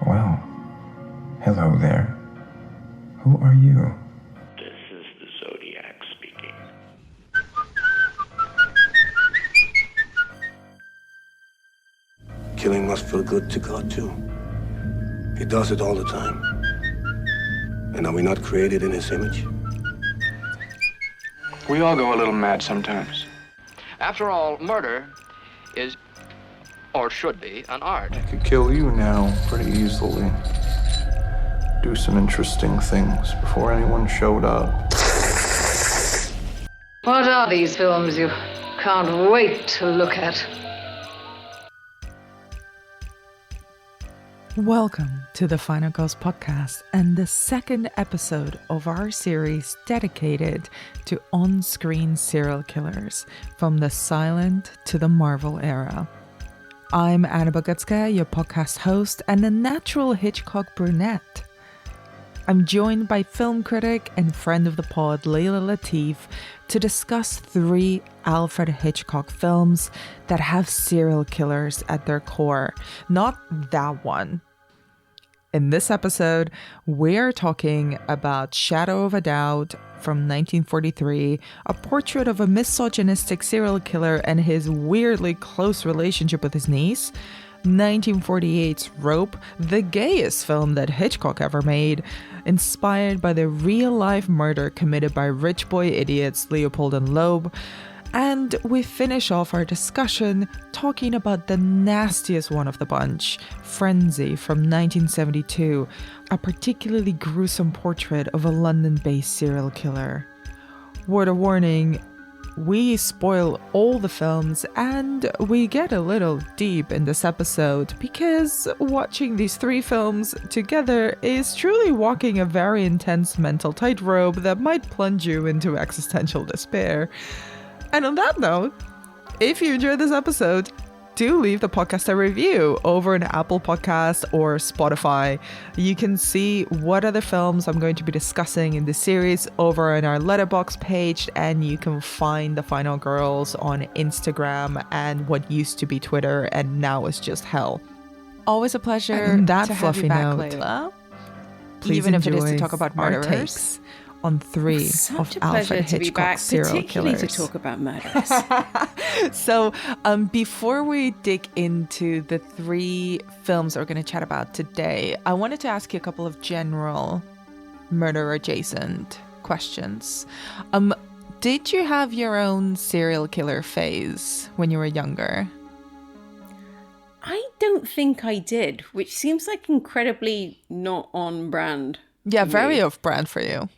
Well, hello there. Who are you? This is the Zodiac speaking. Killing must feel good to God, too. He does it all the time. And are we not created in his image? We all go a little mad sometimes. After all, murder is, or should be, an art. I could kill you now pretty easily. Do some interesting things before anyone showed up. What are these films you can't wait to look at? Welcome to the Final Girls podcast and the second episode of our series dedicated to on-screen serial killers from the silent to the Marvel era. I'm Anna Bogutska, your podcast host and a natural Hitchcock brunette. I'm joined by film critic and friend of the pod, Layla Latif, to discuss 3 Alfred Hitchcock films that have serial killers at their core. Not that one. In this episode, we're talking about Shadow of a Doubt from 1943, a portrait of a misogynistic serial killer and his weirdly close relationship with his niece, 1948's Rope, the gayest film that Hitchcock ever made, inspired by the real-life murder committed by rich boy idiots Leopold and Loeb. And we finish off our discussion talking about the nastiest one of the bunch, Frenzy from 1972, a particularly gruesome portrait of a London-based serial killer. Word of warning, we spoil all the films and we get a little deep in this episode because watching these 3 films together is truly walking a very intense mental tightrope that might plunge you into existential despair. And on that note, if you enjoyed this episode, do leave the podcast a review over on Apple Podcasts or Spotify. You can see what other films I'm going to be discussing in this series over on our Letterboxd page, and you can find The Final Girls on Instagram and what used to be Twitter and now is just hell. Always a pleasure that to fluffy have you back, note, Layla. Please Even if it is to enjoy talk about our murderers takes on 3 Such of a Alfred pleasure to be back, Hitchcock's serial particularly killers. to talk about murderers. So, before we dig into the 3 films that we're going to chat about today, I wanted to ask you a couple of general murder-adjacent questions. Did you have your own serial killer phase when you were younger? I don't think I did, which seems like incredibly not on brand. Yeah, for very me. off-brand for you.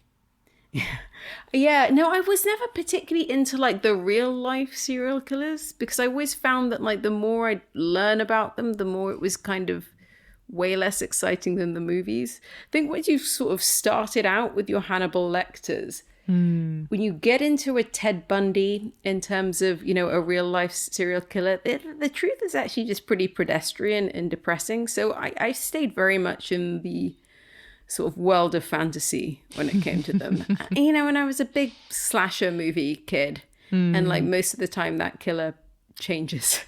Yeah, no, I was never particularly into like the real life serial killers because I always found that like the more I learn about them, the more it was kind of way less exciting than the movies. I think once you've sort of started out with your Hannibal Lecters, when you get into a Ted Bundy in terms of, you know, a real life serial killer, the truth is actually just pretty pedestrian and depressing. So I stayed very much in the sort of world of fantasy when it came to them. You know, when I was a big slasher movie kid, and like most of the time that killer changes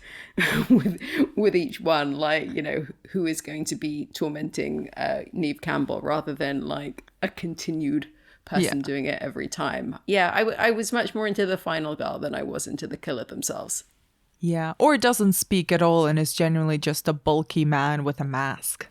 with each one, like, you know, who is going to be tormenting Neve Campbell rather than like a continued person doing it every time. Yeah, I was much more into the final girl than I was into the killer themselves. Yeah, or it doesn't speak at all and is genuinely just a bulky man with a mask.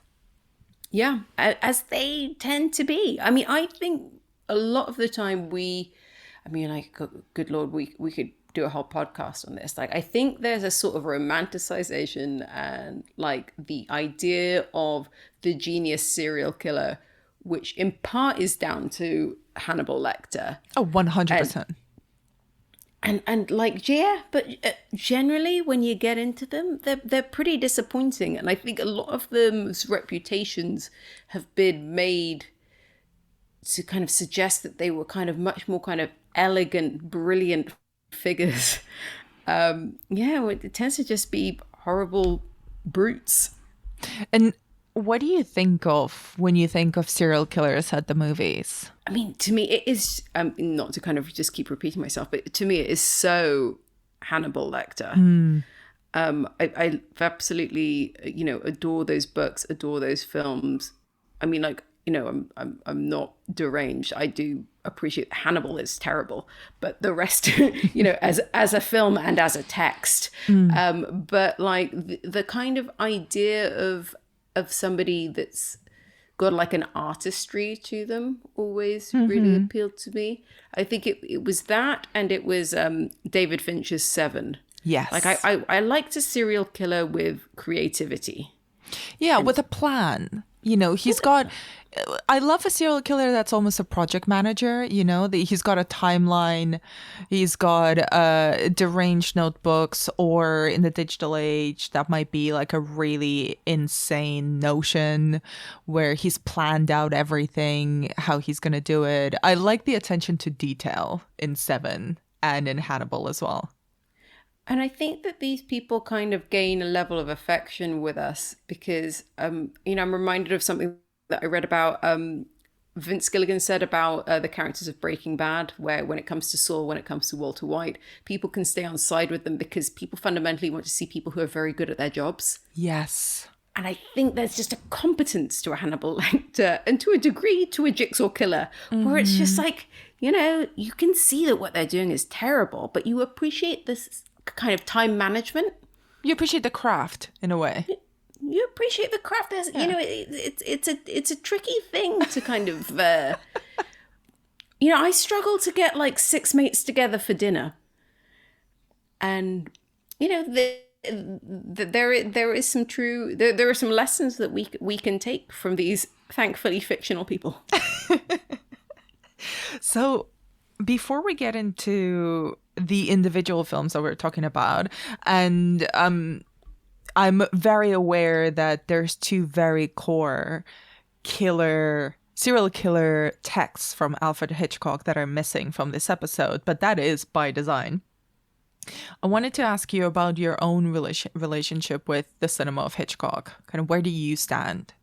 Yeah, as they tend to be. I mean, I think a lot of the time like, good Lord, we could do a whole podcast on this. Like, I think there's a sort of romanticization and like the idea of the genius serial killer, which in part is down to Hannibal Lecter. Oh, 100%. And like, yeah, but generally when you get into them, they're pretty disappointing. And I think a lot of them's reputations have been made to kind of suggest that they were kind of much more kind of elegant, brilliant figures. It tends to just be horrible brutes. And what do you think of when you think of serial killers at the movies? I mean, to me, it is, not to kind of just keep repeating myself, but to me, it is so Hannibal Lecter. I absolutely, adore those books, adore those films. I mean, like, I'm not deranged. I do appreciate Hannibal is terrible, but the rest, as a film and as a text. But like the kind of idea of somebody that's got like an artistry to them always really appealed to me. I think it was that, and it was David Fincher's Seven. Yes. Like I liked a serial killer with creativity. Yeah, with a plan. He's got... I love a serial killer that's almost a project manager, he's got a timeline, he's got deranged notebooks, or in the digital age, that might be like a really insane notion where he's planned out everything, how he's going to do it. I like the attention to detail in Seven and in Hannibal as well. And I think that these people kind of gain a level of affection with us because, I'm reminded of something that I read about Vince Gilligan said about the characters of Breaking Bad, where when it comes to Saul, when it comes to Walter White, people can stay on side with them because people fundamentally want to see people who are very good at their jobs. Yes. And I think there's just a competence to a Hannibal Lecter and to a degree to a Jigsaw Killer, where it's just like, you can see that what they're doing is terrible, but you appreciate this kind of time management. You appreciate the craft in a way. You appreciate the craft. There's, it's a tricky thing to kind of, I struggle to get like 6 mates together for dinner, and there is some true. There are some lessons that we can take from these thankfully fictional people. So, before we get into the individual films that we're talking about, and I'm very aware that there's two very core serial killer texts from Alfred Hitchcock that are missing from this episode, but that is by design. I wanted to ask you about your own relationship with the cinema of Hitchcock. Kind of, where do you stand?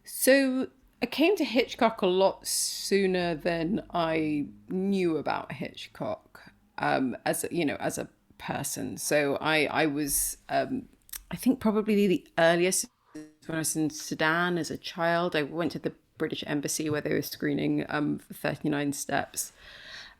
So I came to Hitchcock a lot sooner than I knew about Hitchcock as a person. So I was, I think probably the earliest when I was in Sudan as a child. I went to the British Embassy where they were screening 39 Steps.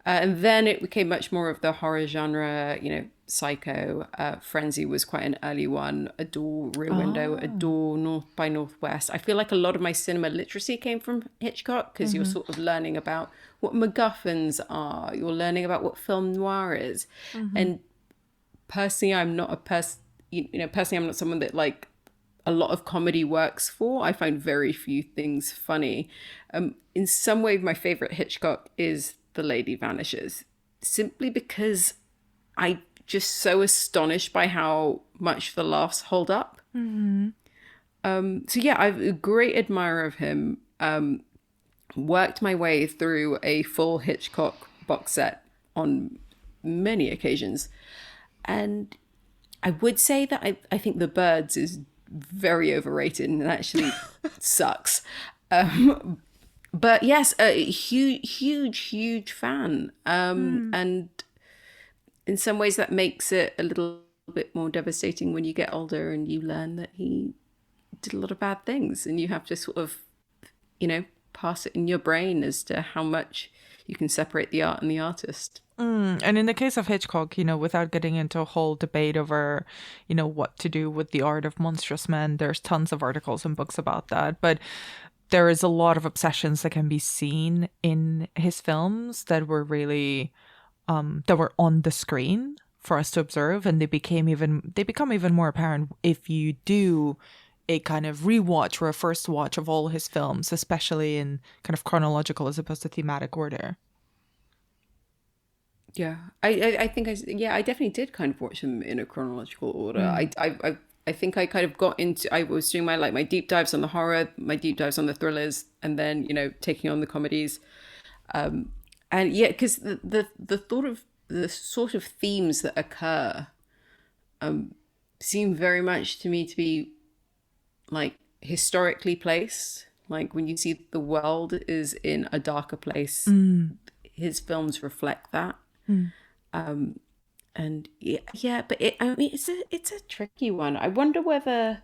And then it became much more of the horror genre, Psycho. Frenzy was quite an early one. Adore, Rear Window, Adore, North by Northwest. I feel like a lot of my cinema literacy came from Hitchcock because you're sort of learning about what MacGuffins are. You're learning about what film noir is. And personally, I'm not a person, personally, I'm not someone that like a lot of comedy works for. I find very few things funny. In some way, my favorite Hitchcock is The Lady Vanishes, simply because I'm just so astonished by how much the laughs hold up. So yeah, I'm a great admirer of him. Worked my way through a full Hitchcock box set on many occasions. And I would say that I think The Birds is very overrated and actually sucks. But yes, a huge fan. And in some ways that makes it a little bit more devastating when you get older and you learn that he did a lot of bad things, and you have to sort of, pass it in your brain as to how much you can separate the art and the artist. And in the case of Hitchcock, without getting into a whole debate over, what to do with the art of monstrous men, there's tons of articles and books about that. But there is a lot of obsessions that can be seen in his films that were really, that were on the screen for us to observe. And they become even more apparent if you do a kind of rewatch or a first watch of all his films, especially in kind of chronological as opposed to thematic order. Yeah, I think I definitely did kind of watch them in a chronological order. I think I kind of got into, I was doing my deep dives on the horror, my deep dives on the thrillers, and then, taking on the comedies. And yeah, because the thought of the sort of themes that occur seem very much to me to be like historically placed. Like when you see the world is in a darker place, his films reflect that. And And yeah, but I mean, it's a tricky one. I wonder whether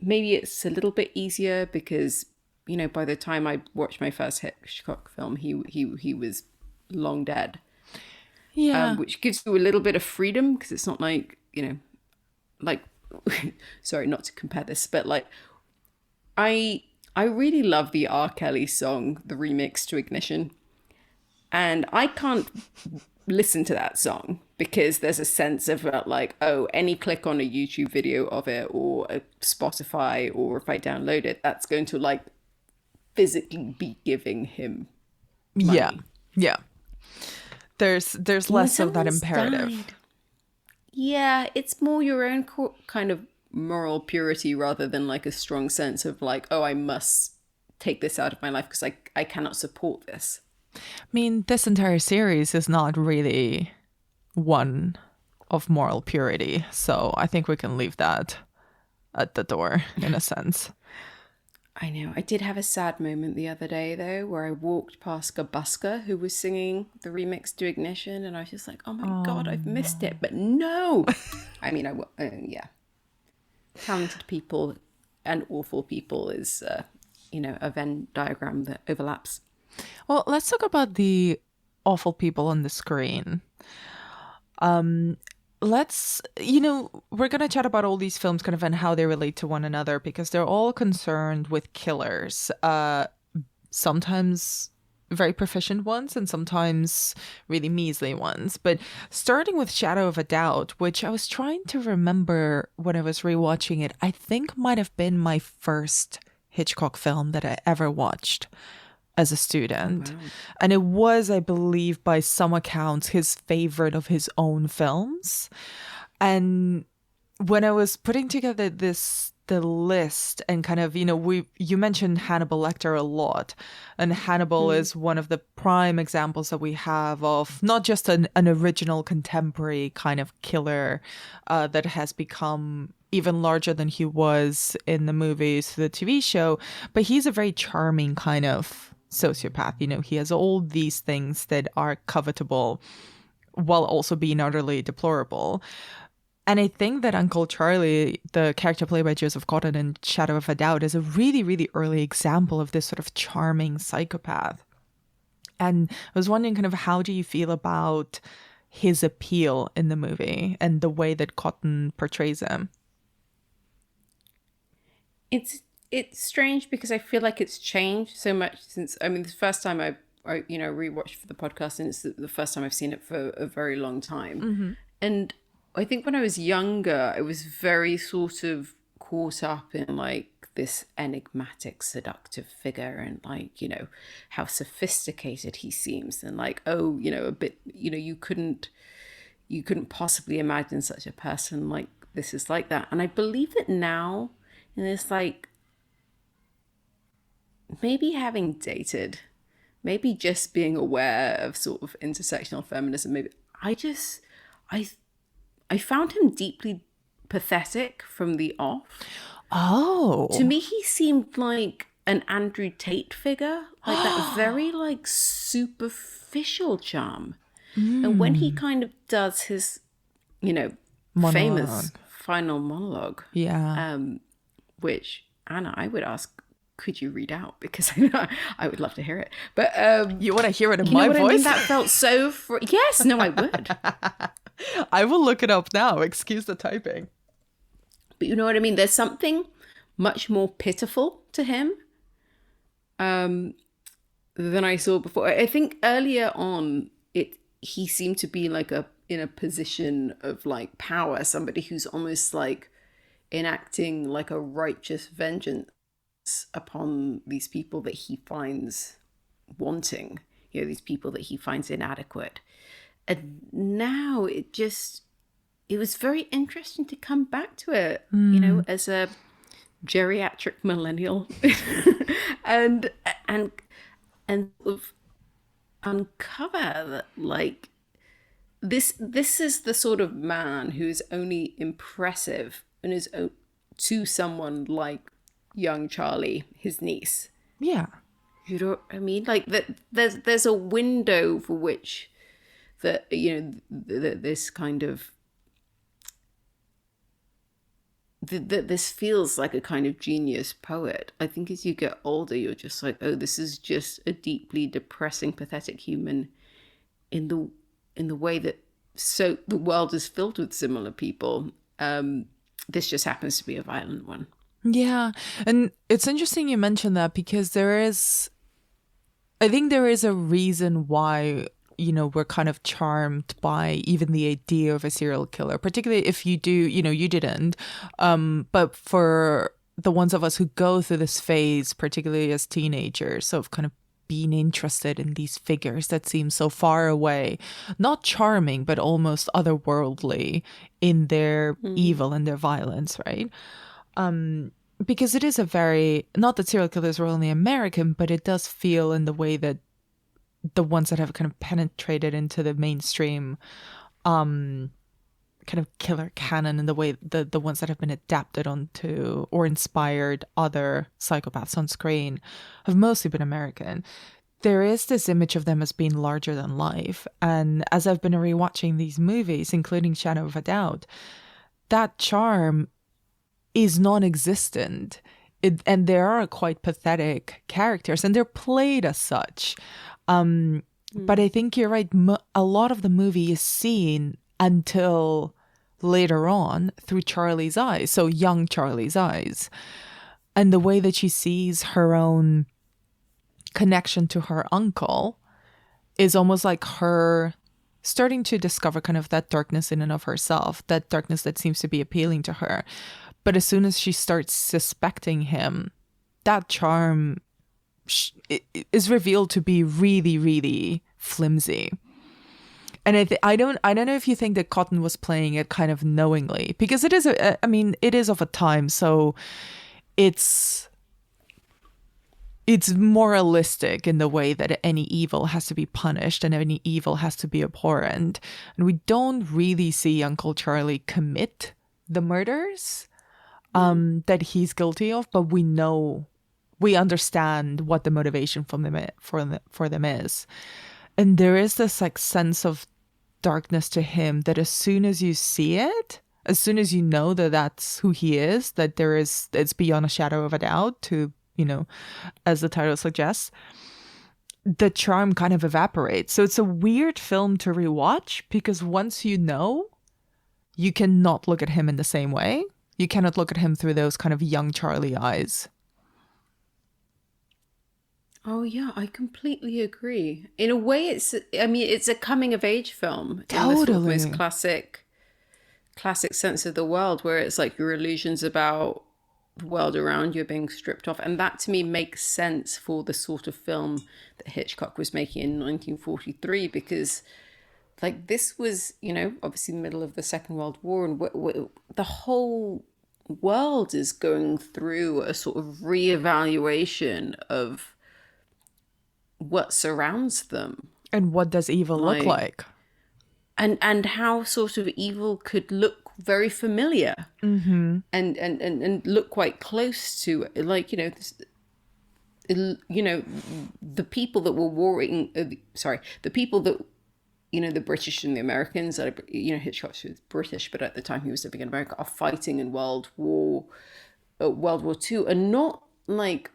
maybe it's a little bit easier because, you know, by the time I watched my first Hitchcock film, he was long dead. Yeah. Which gives you a little bit of freedom because it's not like, you know, like, sorry, not to compare this, but like, I really love the R. Kelly song, the remix to Ignition. And I can't listen to that song because there's a sense of like, oh, any click on a YouTube video of it or a Spotify, or if I download it, that's going to like physically be giving him money. Yeah. There's less of that imperative. Died. Yeah, it's more your own kind of moral purity rather than like a strong sense of like, oh, I must take this out of my life because I cannot support this. I mean, this entire series is not really one of moral purity, so I think we can leave that at the door in a sense. I know. I did have a sad moment the other day, though, where I walked past Gabuska, who was singing the remix to Ignition, and I was just like, oh my God, I've missed it. But no! I mean, yeah. Talented people and awful people is, you know, a Venn diagram that overlaps. Well, let's talk about the awful people on the screen. Let's, you know, we're going to chat about all these films kind of and how they relate to one another because they're all concerned with killers. Sometimes very proficient ones and sometimes really measly ones. But starting with Shadow of a Doubt, which I was trying to remember when I was rewatching it, I think might have been my first Hitchcock film that I ever watched as a student. Wow. And it was, I believe, by some accounts, his favorite of his own films. And when I was putting together the list and kind of, you know, you mentioned Hannibal Lecter a lot. And Hannibal is one of the prime examples that we have of not just an original contemporary kind of killer that has become even larger than he was in the movies, the TV show, but he's a very charming kind of sociopath. You know, he has all these things that are covetable while also being utterly deplorable. And I think that Uncle Charlie, the character played by Joseph Cotten in Shadow of a Doubt, is a really, really early example of this sort of charming psychopath. And I was wondering kind of how do you feel about his appeal in the movie and the way that Cotten portrays him? It's strange because I feel like it's changed so much since, I mean, the first time I you know, rewatched for the podcast, and it's the first time I've seen it for a very long time. Mm-hmm. And I think when I was younger, I was very sort of caught up in like this enigmatic, seductive figure and like, you know, how sophisticated he seems and like, oh, you know, a bit, you know, you couldn't possibly imagine such a person like this is like that. And I believe that now in this like, maybe having dated, maybe just being aware of sort of intersectional feminism, maybe I found him deeply pathetic from the off. Oh. To me, he seemed like an Andrew Tate figure, like that very like superficial charm. And when he kind of does his, you know, famous final monologue, which Anna, I would ask, could you read out? Because I would love to hear it. But you want to hear it in my voice? I mean? That felt so yes, no, I would. I will look it up now. Excuse the typing. But you know what I mean? There's something much more pitiful to him than I saw before. I think earlier on, he seemed to be like in a position of like power, somebody who's almost like enacting like a righteous vengeance upon these people that he finds wanting, you know, these people that he finds inadequate. And now it was very interesting to come back to it, you know, as a geriatric millennial and sort of uncover that like this is the sort of man who's only impressive and is to someone like young Charlie, his niece. Yeah. You know what I mean? Like that there's a window for which that, this kind of, that this feels like a kind of genius poet. I think as you get older, you're just like, oh, this is just a deeply depressing, pathetic human in the way that the world is filled with similar people. This just happens to be a violent one. Yeah. And it's interesting you mentioned that, because I think there is a reason why, we're kind of charmed by even the idea of a serial killer, particularly if you do, you didn't. But for the ones of us who go through this phase, particularly as teenagers, of kind of being interested in these figures that seem so far away, not charming, but almost otherworldly in their evil and their violence, right? Because it is a very, not that serial killers are only American, but it does feel in the way that the ones that have kind of penetrated into the mainstream kind of killer canon, and the way the ones that have been adapted onto or inspired other psychopaths on screen have mostly been American. There is this image of them as being larger than life. And as I've been rewatching these movies, including Shadow of a Doubt, that charm is non-existent. And there are quite pathetic characters, and they're played as such. But I think you're right. A lot of the movie is seen until later on through Charlie's eyes, so young Charlie's eyes. And the way that she sees her own connection to her uncle is almost like her starting to discover kind of that darkness in and of herself, that darkness that seems to be appealing to her. But as soon as she starts suspecting him, that charm is revealed to be really, really flimsy. And I don't know if you think that Cotton was playing it kind of knowingly, because it is it is of a time, so it's moralistic in the way that any evil has to be punished and any evil has to be abhorrent. And we don't really see Uncle Charlie commit the murders that he's guilty of, but we understand what the motivation for them is. And there is this like sense of darkness to him that as soon as you see it, as soon as you know that that's who he is, that it's beyond a shadow of a doubt to, as the title suggests, the charm kind of evaporates. So it's a weird film to rewatch, because once you know, you cannot look at him in the same way. You cannot look at him through those kind of young Charlie eyes. Oh yeah, I completely agree. In a way, it's a coming of age film. Totally. In the most classic sense of the world, where it's like your illusions about the world around you are being stripped off. And that to me makes sense for the sort of film that Hitchcock was making in 1943, because like this was, obviously the middle of the Second World War, and the whole world is going through a sort of reevaluation of what surrounds them. And what does evil look like? And how sort of evil could look very familiar. Mm-hmm. And look quite close to, like, the people that were warring, the people that, the British and the Americans, Hitchcock was British, but at the time he was living in America, are fighting in World War II, are not like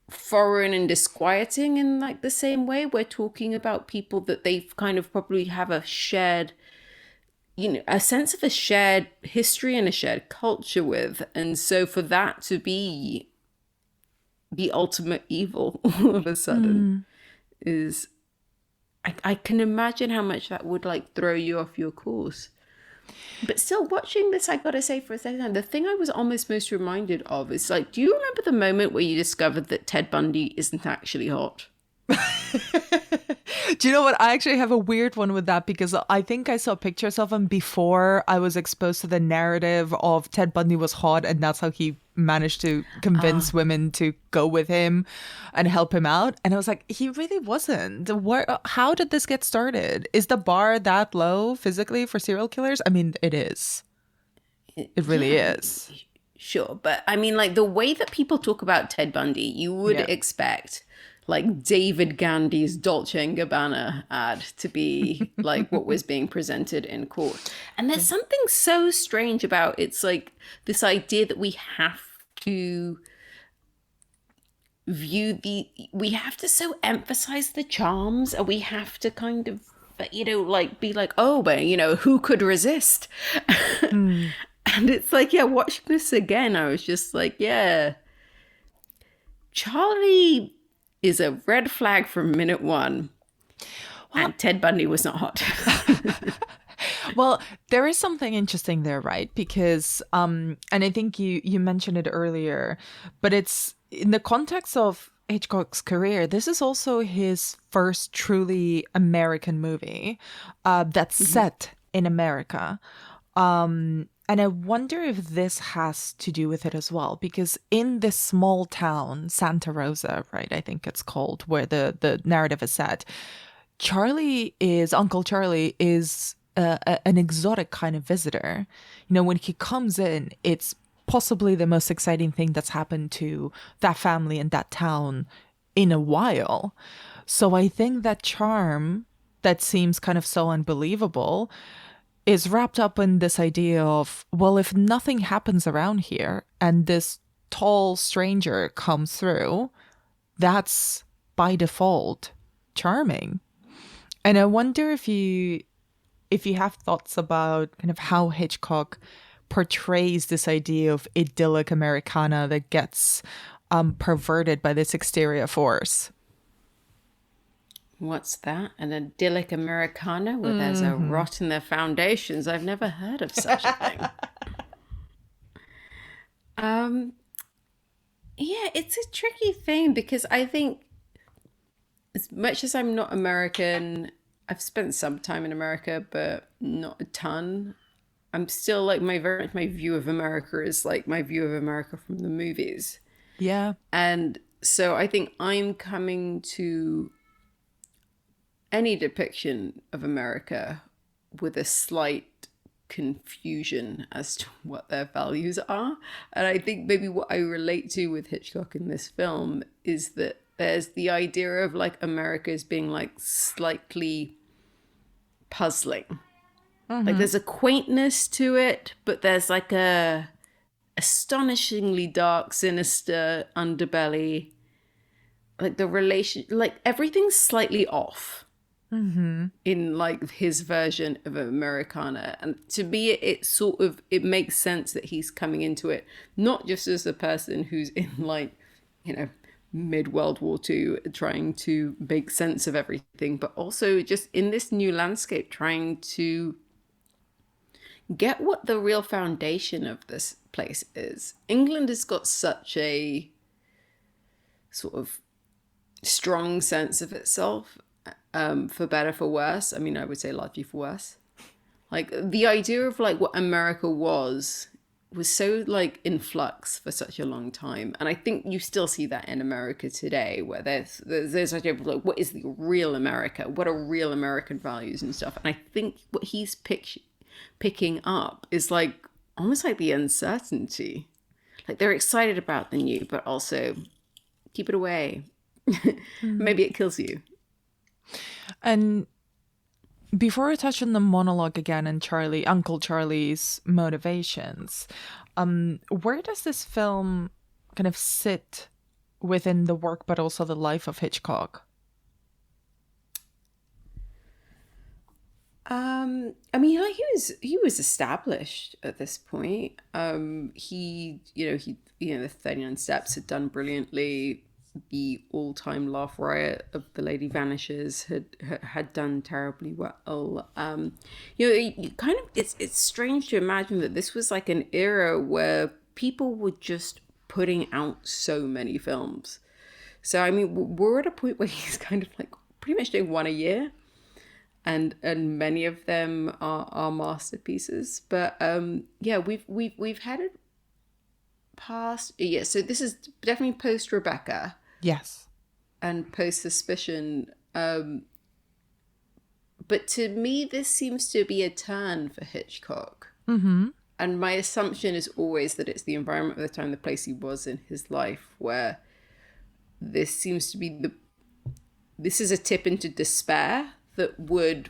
foreign and disquieting in like the same way. We're talking about people that they've kind of probably have a shared, a sense of a shared history and a shared culture with. And so for that to be the ultimate evil all of a sudden is, I can imagine how much that would like throw you off your course. But still, watching this, I gotta say for a second, the thing I was almost most reminded of is like, do you remember the moment where you discovered that Ted Bundy isn't actually hot? Do you know what? I actually have a weird one with that, because I think I saw pictures of him before I was exposed to the narrative of Ted Bundy was hot, and that's how he managed to convince women to go with him and help him out. And I was like, he really wasn't. How did this get started? Is the bar that low physically for serial killers? I mean, it is. It really is. Sure. But I mean, like the way that people talk about Ted Bundy, you would expect like David Gandy's Dolce & Gabbana ad to be like what was being presented in court. And there's something so strange about it's like this idea that we have to we have to so emphasize the charms, and we have to kind of, you know, like be like, oh, but you know, who could resist? And it's like, yeah, watching this again, I was just like, yeah, Charlie is a red flag from minute one. And Ted Bundy was not hot. Well, there is something interesting there, right? Because, and I think you mentioned it earlier, but it's in the context of Hitchcock's career, this is also his first truly American movie that's set in America. And I wonder if this has to do with it as well, because in this small town, Santa Rosa, right, I think it's called, where the narrative is set, Uncle Charlie is an exotic kind of visitor. You know, when he comes in, it's possibly the most exciting thing that's happened to that family and that town in a while. So I think that charm that seems kind of so unbelievable is wrapped up in this idea of, well, if nothing happens around here and this tall stranger comes through, that's by default charming. And I wonder if you have thoughts about kind of how Hitchcock portrays this idea of idyllic Americana that gets perverted by this exterior force. What's that? An idyllic Americana where there's a rot in their foundations? I've never heard of such a thing. Yeah, it's a tricky thing because I think as much as I'm not American, I've spent some time in America, but not a ton. I'm still like my view of America is like my view of America from the movies. Yeah. And so I think I'm coming to any depiction of America with a slight confusion as to what their values are. And I think maybe what I relate to with Hitchcock in this film is that there's the idea of like America as being like slightly puzzling. Like there's a quaintness to it, but there's like a astonishingly dark, sinister underbelly. Like the relation, like everything's slightly off in like his version of Americana. And to me, it makes sense that he's coming into it, not just as a person who's in like, you know, mid-World War II trying to make sense of everything, but also just in this new landscape trying to get what the real foundation of this place is. England has got such a sort of strong sense of itself, for better, for worse. I mean, I would say largely for worse. Like the idea of like what America was so like in flux for such a long time. And I think you still see that in America today, where there's idea of like, what is the real America? What are real American values and stuff? And I think what he's picking up is like almost like the uncertainty. Like they're excited about the new, but also keep it away. Maybe it kills you. And before I touch on the monologue again and Uncle Charlie's motivations, where does this film kind of sit within the work, but also the life of Hitchcock? I mean, like he was established at this point. The 39 Steps had done brilliantly. The all-time laugh riot of The Lady Vanishes had done terribly well. It's strange to imagine that this was like an era where people were just putting out so many films. So I mean, we're at a point where he's kind of like pretty much doing one a year. And many of them are masterpieces, but we've headed past. Yeah, so this is definitely post Rebecca. Yes, and post Suspicion. But to me, this seems to be a turn for Hitchcock. Mm-hmm. And my assumption is always that it's the environment of the time, the place he was in his life, where this seems to be this is a tip into despair that would,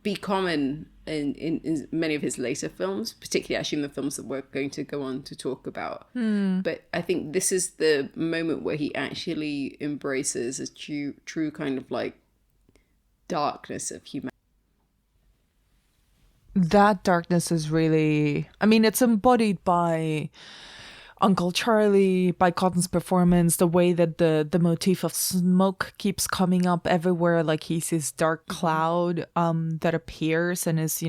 be common in many of his later films, particularly actually in the films that we're going to go on to talk about. But I think this is the moment where he actually embraces a true kind of like darkness of humanity. That darkness is really, I mean, it's embodied by Uncle Charlie, by Cotton's performance, the way that the motif of smoke keeps coming up everywhere, like he's this dark cloud that appears and is,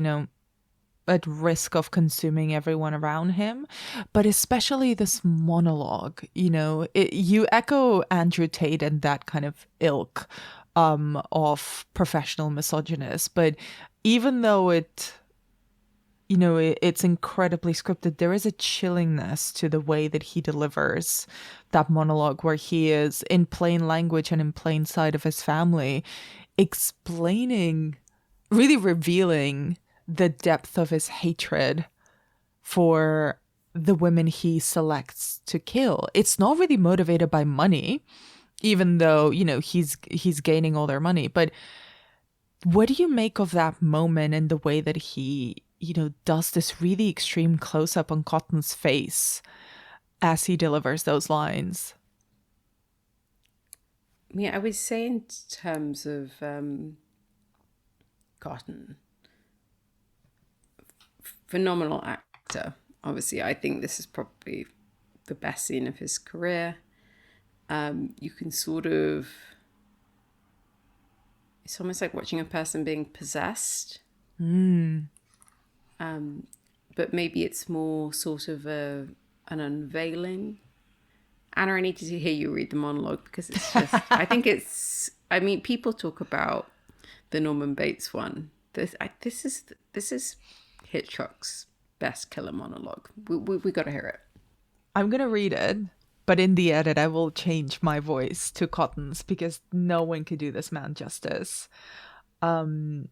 at risk of consuming everyone around him. But especially this monologue, you echo Andrew Tate and that kind of ilk of professional misogynist. But even though it's incredibly scripted, there is a chillingness to the way that he delivers that monologue, where he is in plain language and in plain sight of his family, explaining, really revealing the depth of his hatred for the women he selects to kill. It's not really motivated by money, even though, he's gaining all their money. But what do you make of that moment and the way that he does this really extreme close-up on Cotton's face as he delivers those lines? Yeah, I would say in terms of Cotton, phenomenal actor. Obviously, I think this is probably the best scene of his career. You can sort of... It's almost like watching a person being possessed. But maybe it's more sort of an unveiling. Anna, I need to hear you read the monologue, because it's just, I mean, people talk about the Norman Bates one. This is Hitchcock's best killer monologue. We got to hear it. I'm going to read it, but in the edit, I will change my voice to Cotton's, because no one could do this man justice. I'm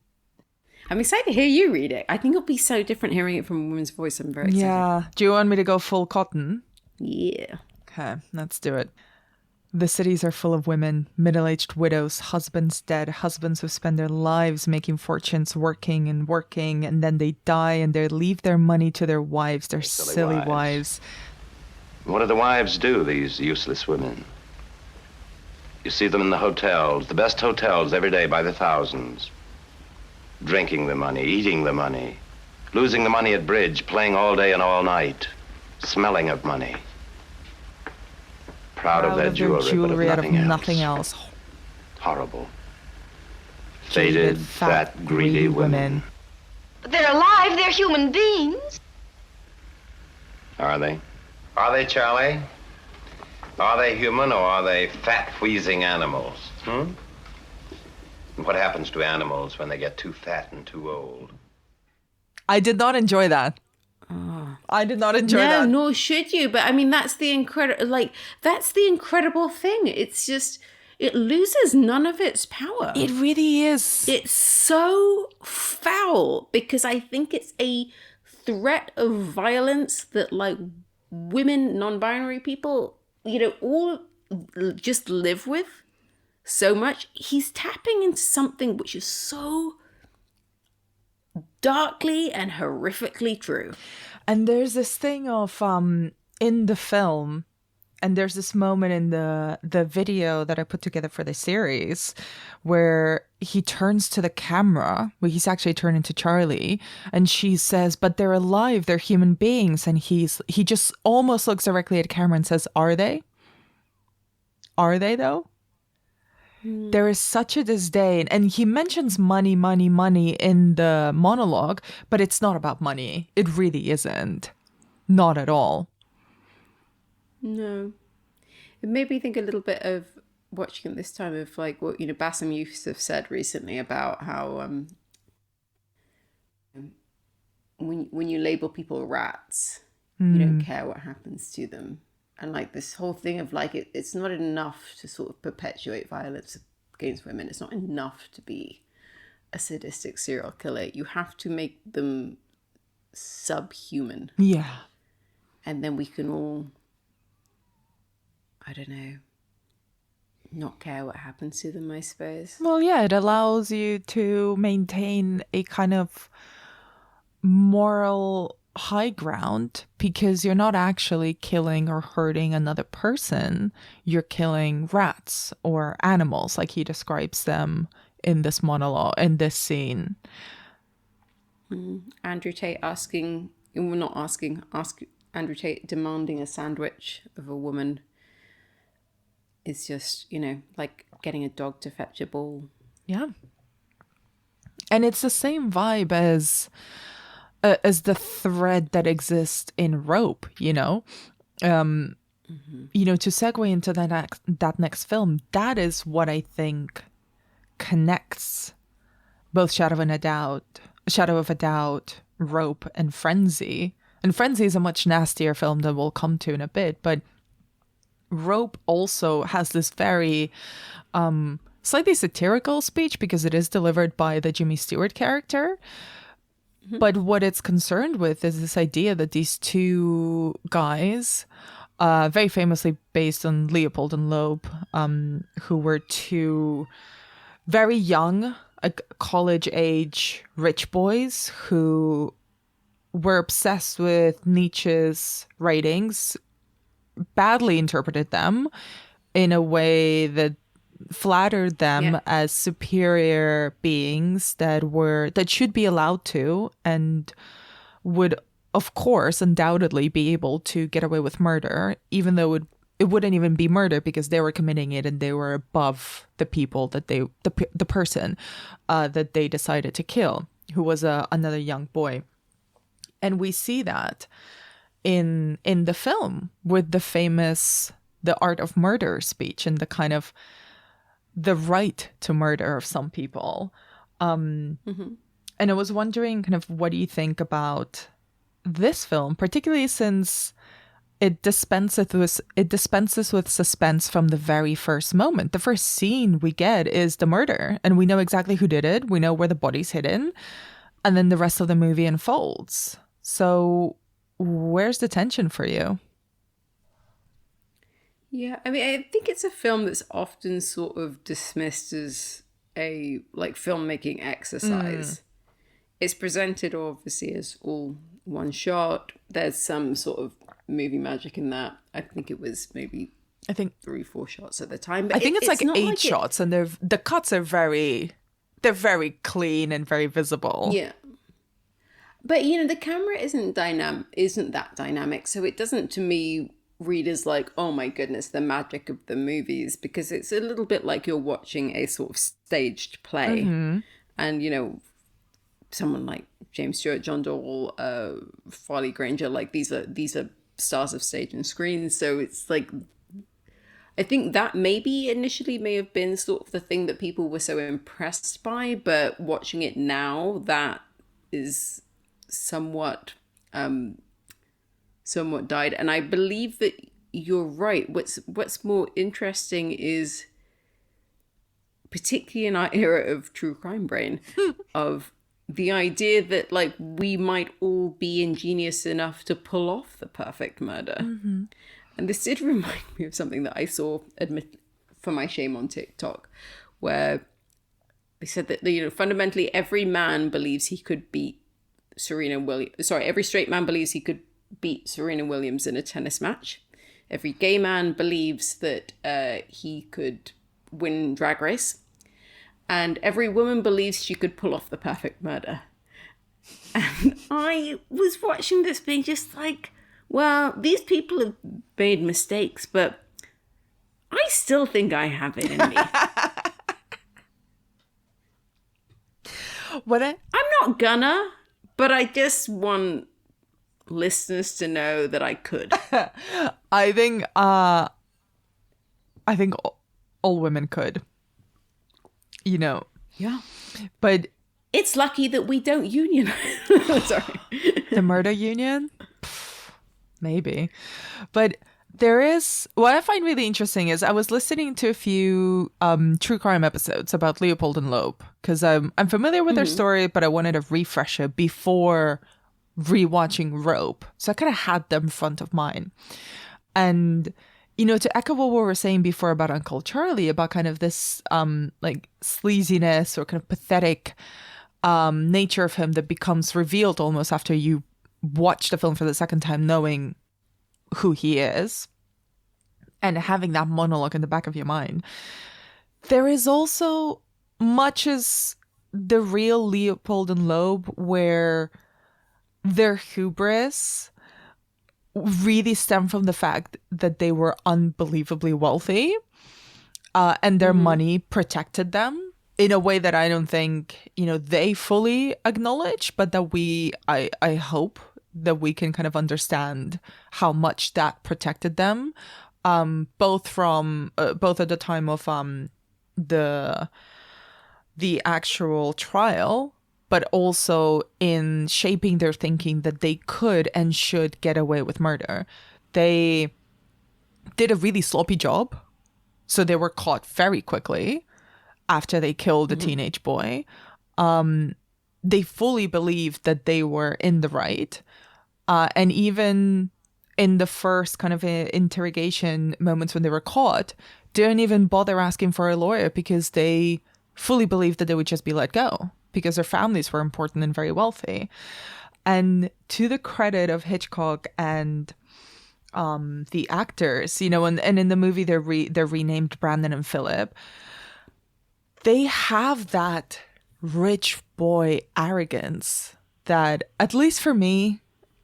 excited to hear you read it. I think it'll be so different hearing it from a woman's voice. I'm very excited. Yeah. Do you want me to go full Cotton? Yeah. Okay, let's do it. The cities are full of women, middle-aged widows, husbands dead, husbands who spend their lives making fortunes, working, and then they die and they leave their money to their wives, their silly wives. What do the wives do, these useless women? You see them in the hotels, the best hotels every day by the thousands. Drinking the money, eating the money, losing the money at bridge, playing all day and all night, smelling of money. Proud of their jewelry, but of nothing else. Horrible. Faded, fat, greedy women. They're alive. They're human beings. Are they? Are they, Charlie? Are they human, or are they fat, wheezing animals? And what happens to animals when they get too fat and too old? I did not enjoy that. I did not enjoy that. No, nor should you. But I mean, that's the incredible thing. It's just, it loses none of its power. It really is. It's so foul, because I think it's a threat of violence that, like, women, non-binary people, all just live with so much. He's tapping into something which is so darkly and horrifically true. And there's this thing of in the film, and there's this moment in the video that I put together for the series where he turns to the camera, where he's actually turning to Charlie, and she says, but they're alive, they're human beings. And he just almost looks directly at the camera and says, are they? Are they though? There is such a disdain, and he mentions money, money, money in the monologue, but it's not about money. It really isn't. Not at all. No. It made me think a little bit of watching it this time of like what, Bassem Youssef said recently about how when you label people rats, you don't care what happens to them. And like this whole thing of like, it's not enough to sort of perpetuate violence against women. It's not enough to be a sadistic serial killer. You have to make them subhuman. Yeah. And then we can all, I don't know, not care what happens to them, I suppose. Well, yeah, it allows you to maintain a kind of moral high ground because you're not actually killing or hurting another person. You're killing rats or animals, like he describes them in this monologue, in this scene. Andrew Tate Andrew Tate demanding a sandwich of a woman is just, like getting a dog to fetch a ball. Yeah. And it's the same vibe as the thread that exists in Rope, to segue into that next film, that is what I think connects both Shadow of a Doubt, Rope, and Frenzy. And Frenzy is a much nastier film that we'll come to in a bit, but Rope also has this very slightly satirical speech because it is delivered by the Jimmy Stewart character. Mm-hmm. But what it's concerned with is this idea that these two guys, very famously based on Leopold and Loeb, who were two very young, college-age rich boys who were obsessed with Nietzsche's writings, badly interpreted them in a way that flattered them as superior beings that should be allowed to and would, of course, undoubtedly be able to get away with murder, even though it wouldn't even be murder because they were committing it and they were above the people that the person that they decided to kill, who was another young boy. And we see that in the film with the famous The Art of Murder speech and the kind of the right to murder of some people. And I was wondering kind of what do you think about this film, particularly since it dispenses with suspense from the very first moment. The first scene we get is the murder, and we know exactly who did it. We know where the body's hidden, and then the rest of the movie unfolds. So where's the tension for you? Yeah, I mean, I think it's a film that's often sort of dismissed as a filmmaking exercise. It's presented obviously as all one shot. There's some sort of movie magic in that. I think it was maybe 3-4 shots at the time. But I think it's like 8 shots, and the cuts are very clean and very visible. Yeah. But the camera isn't that dynamic, so it doesn't, to me, read as like, oh my goodness, the magic of the movies, because it's a little bit like you're watching a sort of staged play. And someone like James Stewart, John Dole, Farley Granger, like these are stars of stage and screen. So it's like, I think that maybe initially may have been sort of the thing that people were so impressed by, but watching it now, that is somewhat died. And I believe that you're right. What's more interesting is, particularly in our era of True Crime Brain, of the idea that like we might all be ingenious enough to pull off the perfect murder. And this did remind me of something that I saw, for my shame, on TikTok, where they said that fundamentally every man believes he could beat every straight man believes he could beat Serena Williams in a tennis match. Every gay man believes that he could win Drag Race. And every woman believes she could pull off the perfect murder. And I was watching this being just like, well, these people have made mistakes, but I still think I have it in me. I'm not gonna, but I just want listeners to know that I could. I think all women could. Yeah. But it's lucky that we don't unionize. Sorry. The murder union? Maybe. But there is, what I find really interesting is I was listening to a few true crime episodes about Leopold and Loeb, because I'm familiar with their story, but I wanted a refresher before rewatching Rope. So I kind of had them front of mind. And, to echo what we were saying before about Uncle Charlie, about kind of this like sleaziness or kind of pathetic nature of him that becomes revealed almost after you watch the film for the second time, knowing who he is and having that monologue in the back of your mind. There is also much as the real Leopold and Loeb, where their hubris really stemmed from the fact that they were unbelievably wealthy and their money protected them in a way that I don't think, they fully acknowledge, but that I hope that we can kind of understand how much that protected them, both at the time of the actual trial, but also in shaping their thinking that they could and should get away with murder. They did a really sloppy job, so they were caught very quickly after they killed the teenage boy. They fully believed that they were in the right. And even in the first kind of interrogation moments when they were caught, didn't even bother asking for a lawyer because they fully believed that they would just be let go because their families were important and very wealthy. And to the credit of Hitchcock and the actors, and in the movie they're renamed Brandon and Philip, they have that rich boy arrogance that, at least for me,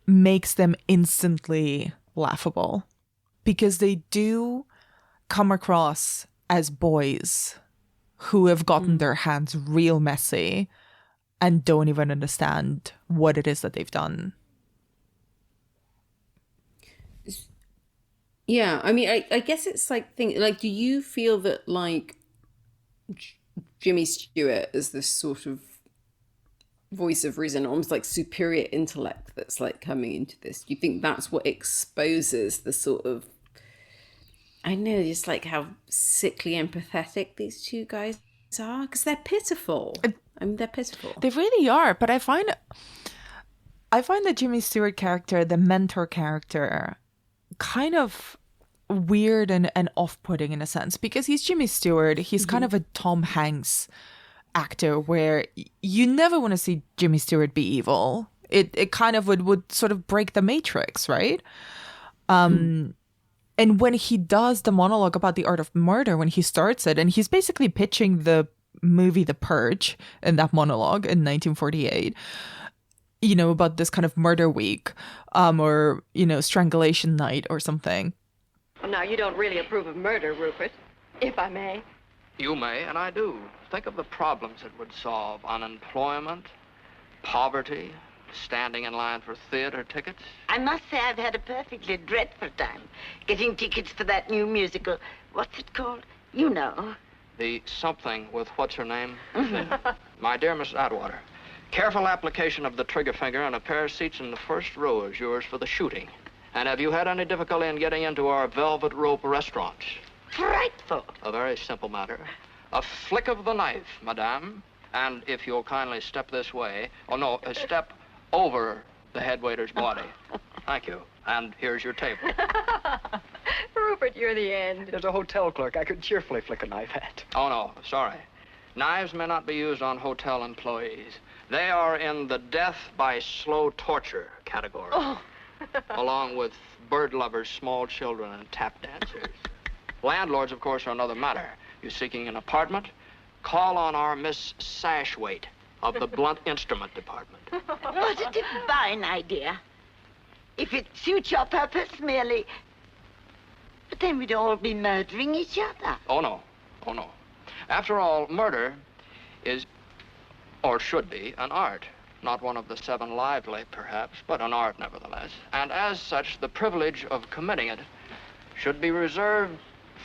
makes them instantly laughable, because they do come across as boys who have gotten their hands real messy and don't even understand what it is that they've done. Yeah, I mean, I guess it's do you feel that Jimmy Stewart is this sort of voice of reason, almost like superior intellect that's coming into this? Do you think that's what exposes the sort of, I know, just how sickly and pathetic these two guys are? Because they're pitiful. They're pitiful. They really are. But I find the Jimmy Stewart character, the mentor character, kind of weird and off-putting in a sense, because he's Jimmy Stewart. He's kind of a Tom Hanks actor where you never want to see Jimmy Stewart be evil. It kind of would sort of break the Matrix, right? And when he does the monologue about the art of murder, when he starts it, and he's basically pitching the movie The Purge in that monologue in 1948, about this kind of murder week, or, strangulation night or something. Well, now, you don't really approve of murder, Rupert, if I may. You may, and I do. Think of the problems it would solve. Unemployment, poverty, standing in line for theater tickets. I must say I've had a perfectly dreadful time getting tickets for that new musical. What's it called? You know. The something with what's her name? My dear Miss Atwater, careful application of the trigger finger and a pair of seats in the first row is yours for the shooting. And have you had any difficulty in getting into our Velvet Rope restaurant? Frightful. A very simple matter. A flick of the knife, madame. And if you'll kindly step this way. Oh, no, step over the head waiter's body. Thank you. And here's your table. Rupert, you're the end. There's a hotel clerk I could cheerfully flick a knife at. Oh, no, sorry. Knives may not be used on hotel employees. They are in the death by slow torture category. Oh. Along with bird lovers, small children, and tap dancers. Landlords, of course, are another matter. You're seeking an apartment? Call on our Miss Sashwaite of the Blunt Instrument Department. What a divine idea. If it suits your purpose, merely. But then we'd all be murdering each other. Oh, no. Oh, no. After all, murder is, or should be, an art. Not one of the seven lively, perhaps, but an art, nevertheless. And as such, the privilege of committing it should be reserved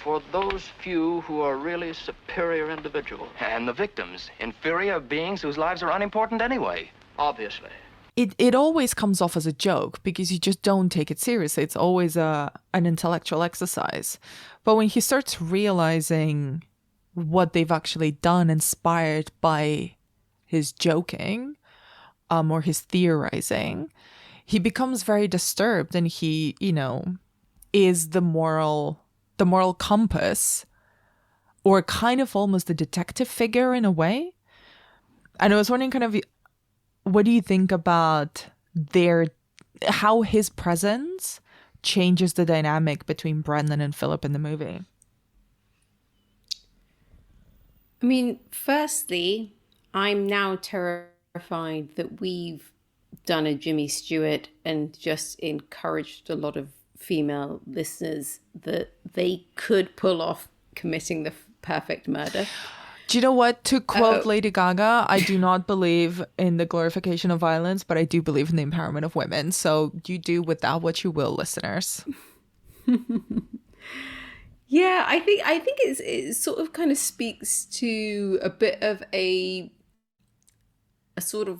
for those few who are really superior individuals. And the victims, inferior beings whose lives are unimportant anyway. Obviously. It always comes off as a joke because you just don't take it seriously. It's always an intellectual exercise. But when he starts realizing what they've actually done, inspired by his joking, or his theorizing, he becomes very disturbed, and he, is the moral the moral compass, or kind of almost a detective figure in a way. And I was wondering kind of, what do you think about how his presence changes the dynamic between Brendan and Philip in the movie? I mean, firstly, I'm now terrified that we've done a Jimmy Stewart and just encouraged a lot of female listeners that they could pull off committing the perfect murder. Do you know what? To quote Lady Gaga, I do not believe in the glorification of violence, but I do believe in the empowerment of women. So you do with that what you will, listeners. Yeah, I think it sort of kind of speaks to a bit of a sort of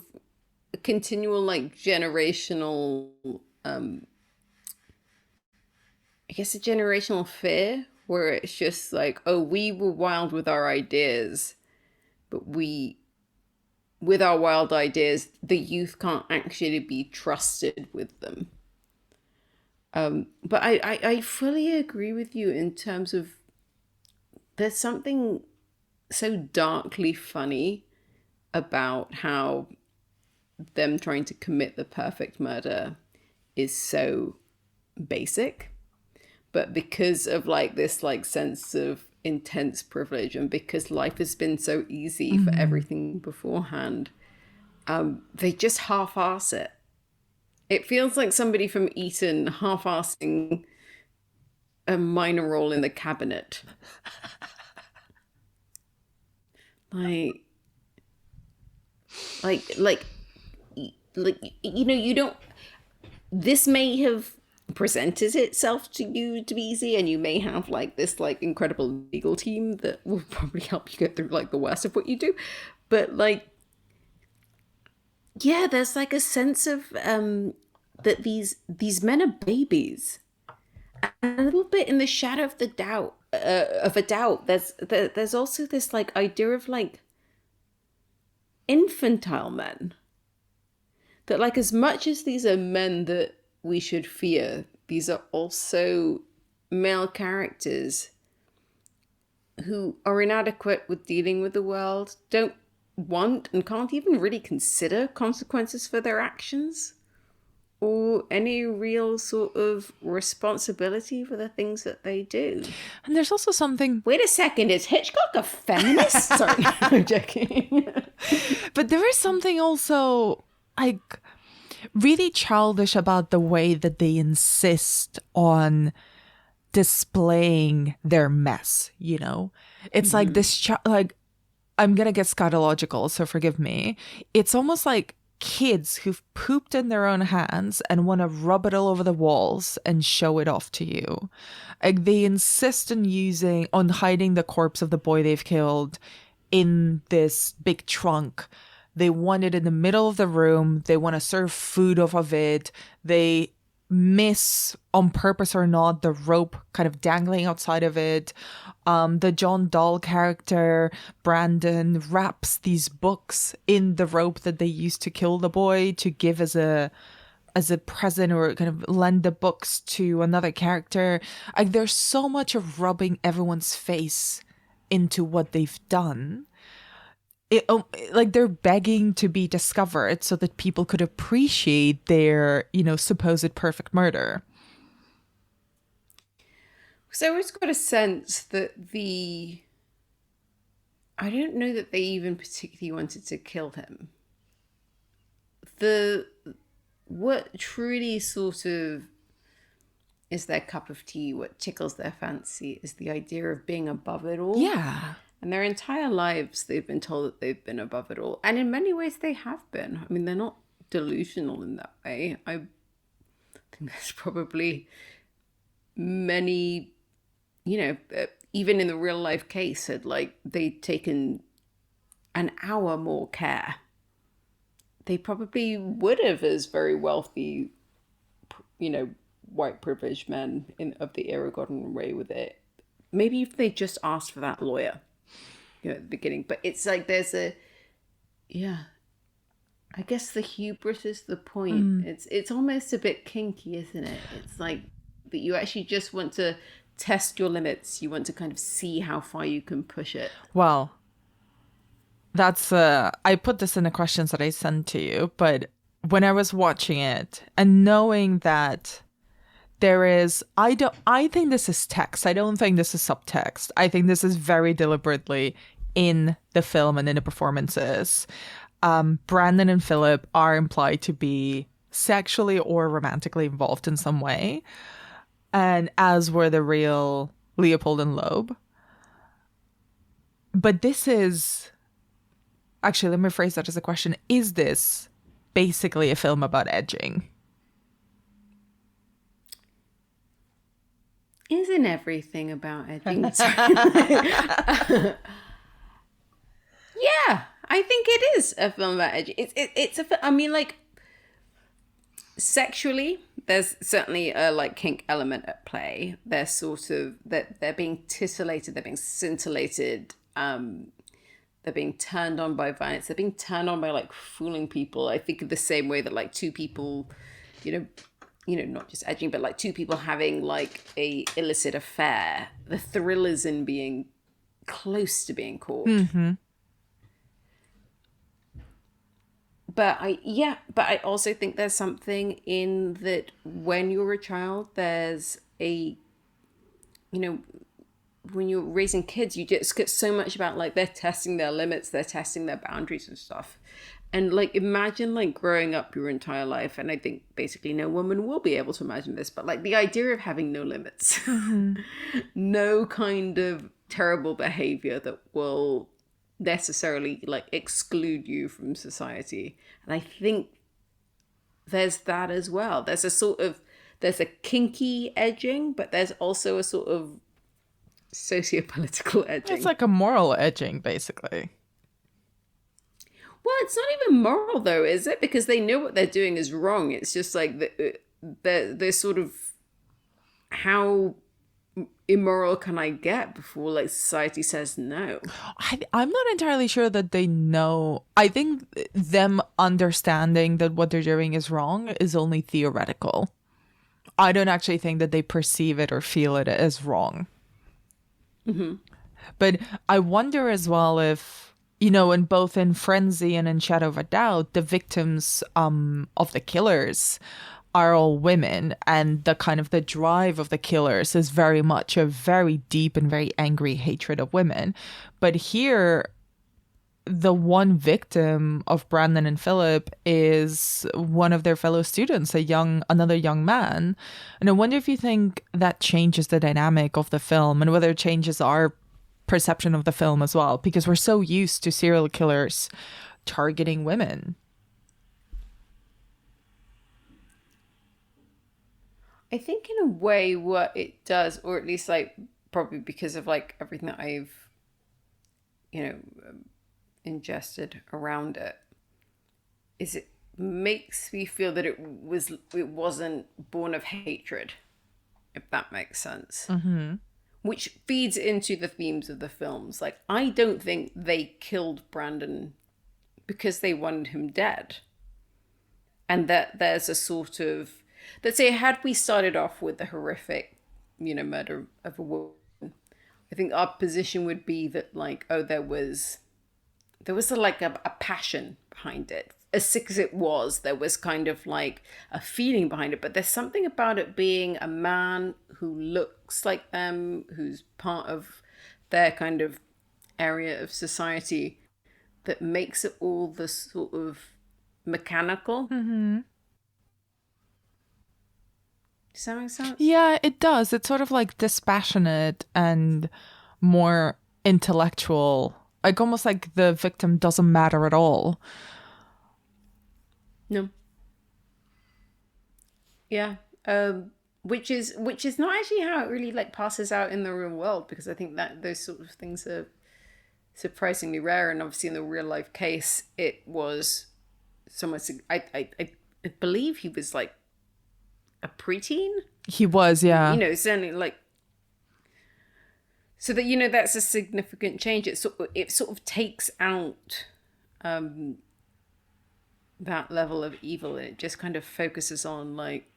continual like generational, I guess a generational fear, where it's just like, oh, we were wild with our ideas, but with our wild ideas, the youth can't actually be trusted with them. But I fully agree with you in terms of there's something so darkly funny about how them trying to commit the perfect murder is so basic. But because of like this like sense of intense privilege, and because life has been so easy for everything beforehand, they just half-ass it. It feels like somebody from Eton half-assing a minor role in the cabinet. Like, you know, you don't, this may have presented itself to you to be easy, and you may have like this like incredible legal team that will probably help you get through like the worst of what you do, but like, yeah, there's like a sense of that these men are babies, and a little bit in the shadow of the doubt of a doubt there's also this like idea of like infantile men, that like as much as these are men that we should fear, these are also male characters who are inadequate with dealing with the world, don't want and can't even really consider consequences for their actions or any real sort of responsibility for the things that they do. And there's also something... Wait a second, is Hitchcock a feminist? Sorry, I'm joking. But there is something also like really childish about the way that they insist on displaying their mess, you know? It's like this, like, I'm gonna get scatological, so forgive me. It's almost like kids who've pooped in their own hands and want to rub it all over the walls and show it off to you. Like, they insist on hiding the corpse of the boy they've killed in this big trunk. They want it in the middle of the room. They want to serve food off of it. They miss, on purpose or not, the rope kind of dangling outside of it. The John Dahl character, Brandon, wraps these books in the rope that they used to kill the boy to give as a present, or kind of lend the books to another character. Like, there's so much of rubbing everyone's face into what they've done. Like, they're begging to be discovered so that people could appreciate their, you know, supposed perfect murder. So I always got a sense that I don't know that they even particularly wanted to kill him. What truly sort of is their cup of tea, what tickles their fancy, is the idea of being above it all. Yeah. And their entire lives, they've been told that they've been above it all. And in many ways, they have been. I mean, they're not delusional in that way. I think there's probably many, you know, even in the real life case, had like they'd taken an hour more care, they probably would have, as very wealthy, you know, white privileged men of the era, gotten away with it. Maybe if they just asked for that lawyer, you know, at the beginning. But it's like there's I guess the hubris is the point. It's almost a bit kinky, isn't it? It's like that you actually just want to test your limits. You want to kind of see how far you can push it. Well, that's I put this in the questions that I sent to you, but when I was watching it and knowing that there is, I think this is text. I don't think this is subtext. I think this is very deliberately in the film and in the performances. Brandon and Philip are implied to be sexually or romantically involved in some way, and as were the real Leopold and Loeb. But this is, actually, let me phrase that as a question. Is this basically a film about edging? Isn't everything about edging? Yeah, I think it is a film about edging. It's I mean, like, sexually, there's certainly a like kink element at play. They're sort of they're being titillated, they're being scintillated, they're being turned on by violence, they're being turned on by like fooling people. I think of the same way that like two people, you know, not just edging, but like two people having like a illicit affair. The thrill is in being close to being caught. Mm-hmm. But I also think there's something in that when you're a child, there's a, you know, when you're raising kids, you just get so much about like they're testing their limits, they're testing their boundaries and stuff. And like, imagine like growing up your entire life. And I think basically no woman will be able to imagine this, but like the idea of having no limits, no kind of terrible behavior that will necessarily like exclude you from society. And I think there's that as well. There's a kinky edging, but there's also a sort of socio-political edging. It's like a moral edging, basically. Well, it's not even moral though, is it? Because they know what they're doing is wrong. It's just like they're sort of, how immoral can I get before like society says no? I'm not entirely sure that they know. I think them understanding that what they're doing is wrong is only theoretical. I don't actually think that they perceive it or feel it as wrong. Mm-hmm. But I wonder as well if, you know, in both in Frenzy and in Shadow of a Doubt, the victims of the killers are all women, and the kind of the drive of the killers is very much a very deep and very angry hatred of women. But here, the one victim of Brandon and Philip is one of their fellow students, another young man. And I wonder if you think that changes the dynamic of the film and whether it changes our perception of the film as well, because we're so used to serial killers targeting women. I think in a way what it does, or at least like probably because of like everything that I've, you know, ingested around it, is it makes me feel that it wasn't born of hatred, if that makes sense. Mm-hmm. Which feeds into the themes of the films. Like, I don't think they killed Brandon because they wanted him dead. And that there's a sort of, let's say, had we started off with the horrific, you know, murder of a woman, I think our position would be that, like, oh, there was a passion behind it. As sick as it was, there was kind of like a feeling behind it. But there's something about it being a man who looks like them, who's part of their kind of area of society, that makes it all the sort of mechanical. Mm-hmm. Does that make sense? Yeah, it does. It's sort of like dispassionate and more intellectual. Like almost like the victim doesn't matter at all. No. Yeah. Which is not actually how it really like passes out in the real world, because I think that those sort of things are surprisingly rare. And obviously in the real life case, it was somewhat, I believe he was like a preteen. He was, yeah. You know, certainly like, so that, you know, that's a significant change. It sort of takes out that level of evil, and it just kind of focuses on like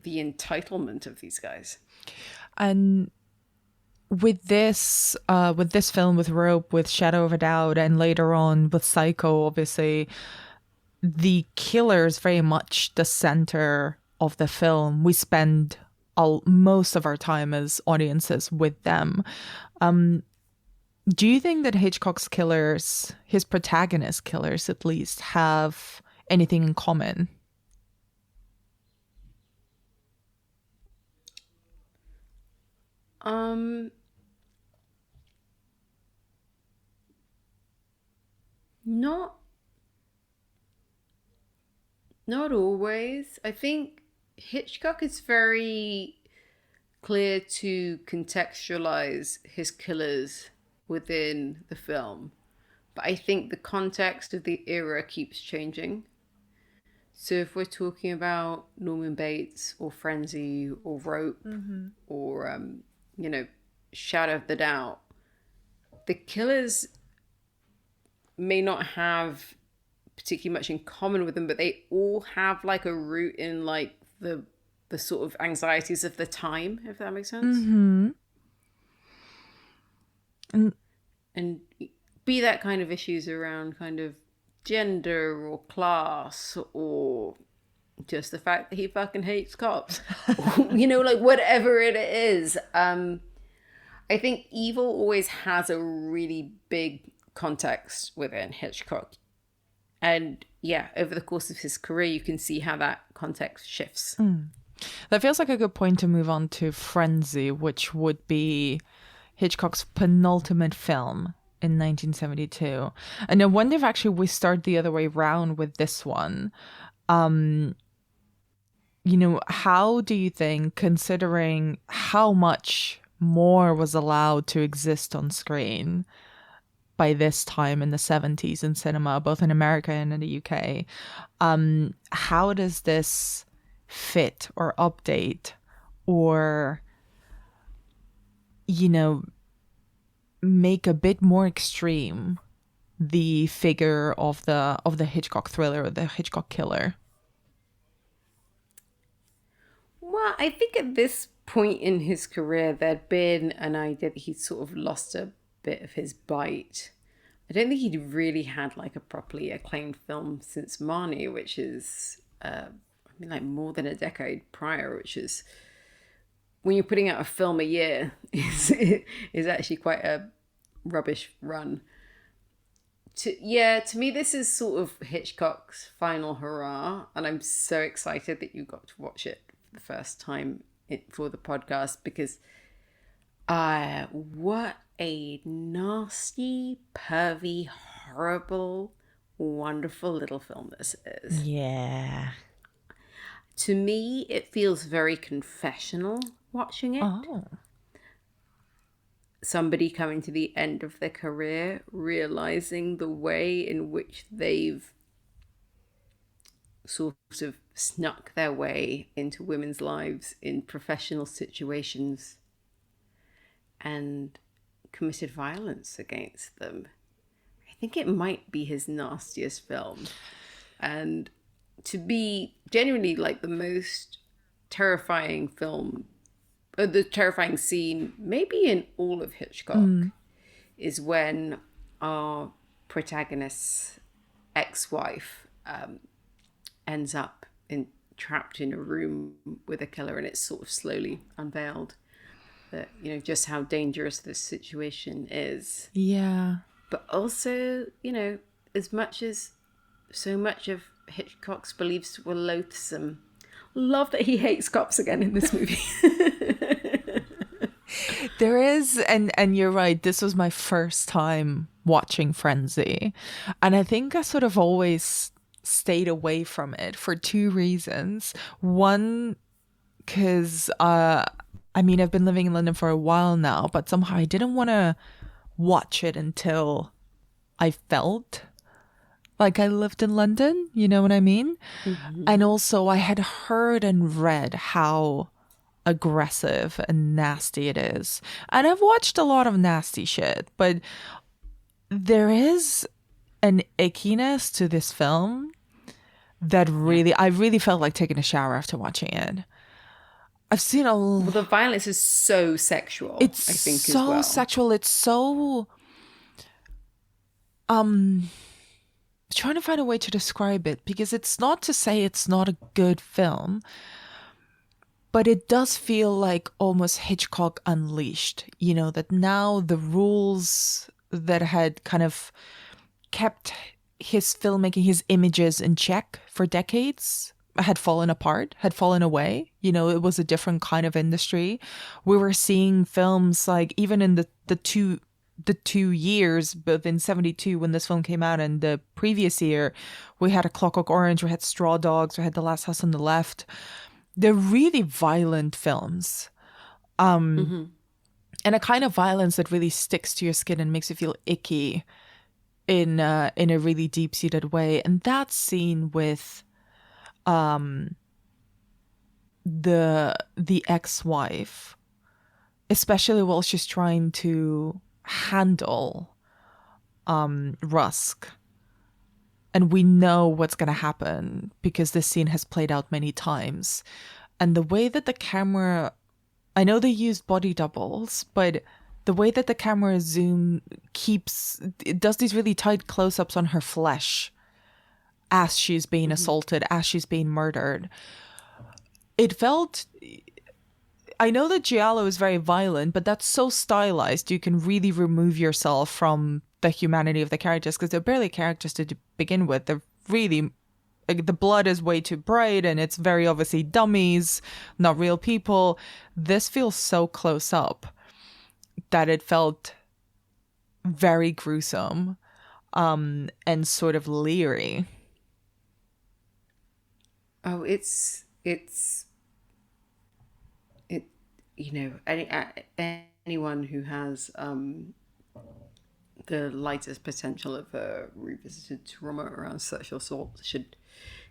the entitlement of these guys. And with this film, with Rope, with Shadow of a Doubt, and later on with Psycho, obviously, the killer is very much the center of the film. We spend most of our time as audiences with them. Do you think that Hitchcock's killers, his protagonist killers at least, have anything in common? Not always. I think Hitchcock is very clear to contextualize his killers within the film. But I think the context of the era keeps changing. So if we're talking about Norman Bates or Frenzy or Rope or, Shadow of the Doubt, the killers may not have particularly much in common with them, but they all have like a root in like the sort of anxieties of the time, if that makes sense. And be that kind of issues around kind of gender or class or just the fact that he fucking hates cops, like whatever it is. I think evil always has a really big context within Hitchcock. And yeah, over the course of his career, you can see how that context shifts. That feels like a good point to move on to Frenzy, which would be Hitchcock's penultimate film in 1972. And I wonder if actually we start the other way around with this one. How do you think, considering how much more was allowed to exist on screen by this time in the 70s in cinema, both in America and in the UK, how does this fit or update or, make a bit more extreme the figure of the Hitchcock thriller or the Hitchcock killer? Well, I think at this point in his career, there'd been an idea that he'd sort of lost a bit of his bite. I don't think he'd really had like a properly acclaimed film since Marnie, which is more than a decade prior, which is, when you're putting out a film a year, is actually quite a rubbish run. To me, this is sort of Hitchcock's final hurrah, and I'm so excited that you got to watch it for the first time for the podcast, because what a nasty, pervy, horrible, wonderful little film this is. Yeah. To me, it feels very confessional watching it. Oh. Somebody coming to the end of their career, realizing the way in which they've sort of snuck their way into women's lives in professional situations and committed violence against them. I think it might be his nastiest film. And to be genuinely like the most terrifying film, or the terrifying scene maybe in all of Hitchcock, is when our protagonist's ex-wife ends up trapped in a room with a killer, and it's sort of slowly unveiled that, just how dangerous this situation is. Yeah. But also, as much as so much of Hitchcock's beliefs were loathsome, love that he hates cops again in this movie. There is, and you're right, this was my first time watching Frenzy. And I think I sort of always stayed away from it for two reasons. One, because, I've been living in London for a while now, but somehow I didn't want to watch it until I felt like I lived in London, you know what I mean? Mm-hmm. And also I had heard and read how aggressive and nasty it is. And I've watched a lot of nasty shit, but there is an ickiness to this film that I really felt like taking a shower after watching it. I've seen a Well, the violence is so sexual. It's I think so as well. sexual. It's so trying to find a way to describe it, because it's not to say it's not a good film, but it does feel like almost Hitchcock unleashed. You know, that now the rules that had kind of kept his filmmaking, his images in check for decades, had fallen apart, had fallen away. You know, it was a different kind of industry. We were seeing films like, even in the two years, but in 72 when this film came out, and the previous year, we had A Clockwork Orange, we had Straw Dogs, we had The Last House on the Left. They're really violent films. And a kind of violence that really sticks to your skin and makes you feel icky in a really deep-seated way. And that scene with the ex-wife, especially while she's trying to handle Rusk, and we know what's going to happen because this scene has played out many times, and the way that the camera, I know they used body doubles, but the way that the camera it does these really tight close-ups on her flesh as she's being assaulted, as she's being murdered. It felt, I know that Giallo is very violent, but that's so stylized. You can really remove yourself from the humanity of the characters, because they're barely characters to begin with. They're really, like, the blood is way too bright, and it's very obviously dummies, not real people. This feels so close up that it felt very gruesome, and sort of leery. Oh, it, you know, anyone who has the lightest potential of a revisited trauma around sexual assault should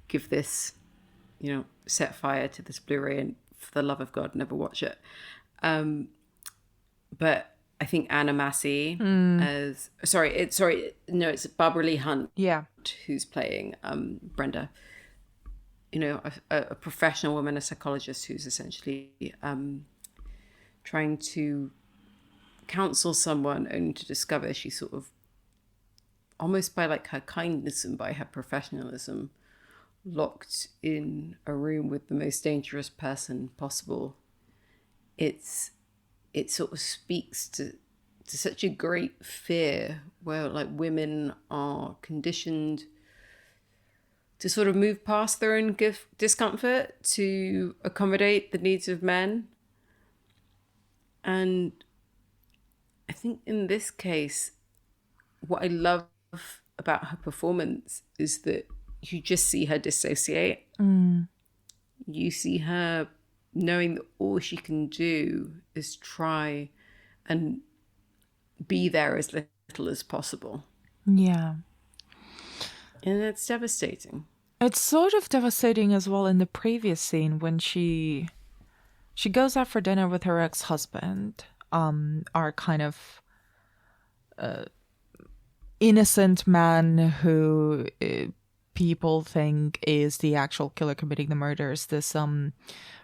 give this, you know, set fire to this Blu-ray, and for the love of God, never watch it. But I think Anna Massey it's Barbara Lee Hunt, who's playing Brenda. You know, a professional woman, a psychologist who's essentially trying to counsel someone, only to discover she sort of, almost by like her kindness and by her professionalism, locked in a room with the most dangerous person possible. It sort of speaks to such a great fear where, like, women are conditioned to sort of move past their own discomfort to accommodate the needs of men. And I think in this case, what I love about her performance is that you just see her dissociate. You see her knowing that all she can do is try and be there as little as possible. Yeah. And it's devastating. It's sort of devastating as well in the previous scene when she goes out for dinner with her ex-husband, our kind of innocent man who people think is the actual killer committing the murders. This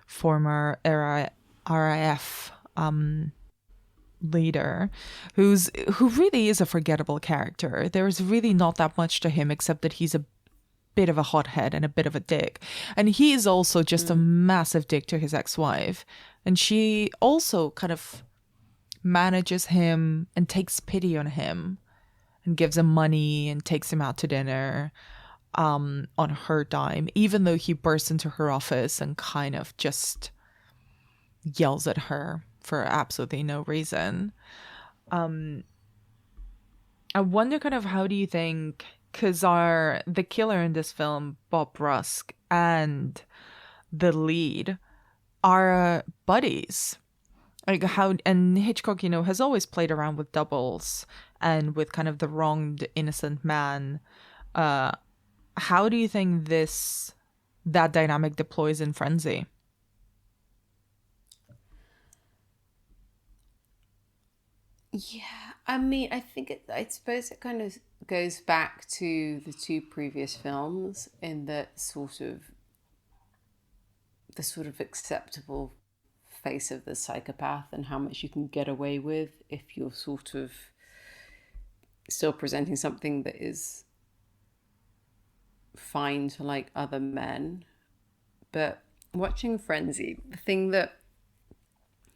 former RAF leader who really is a forgettable character. There's really not that much to him except that he's a bit of a hothead and a bit of a dick, and he is also just a massive dick to his ex-wife, and she also kind of manages him and takes pity on him and gives him money and takes him out to dinner on her dime, even though he bursts into her office and kind of just yells at her for absolutely no reason. I wonder kind of, how do you think, because the killer in this film, Bob Rusk, and the lead are buddies. Like how, and Hitchcock, you know, has always played around with doubles and with kind of the wronged innocent man. How do you think that dynamic deploys in Frenzy? Yeah, I mean, I suppose it kind of goes back to the two previous films in that the sort of acceptable face of the psychopath and how much you can get away with if you're sort of still presenting something that is fine to like other men. But watching Frenzy, the thing that,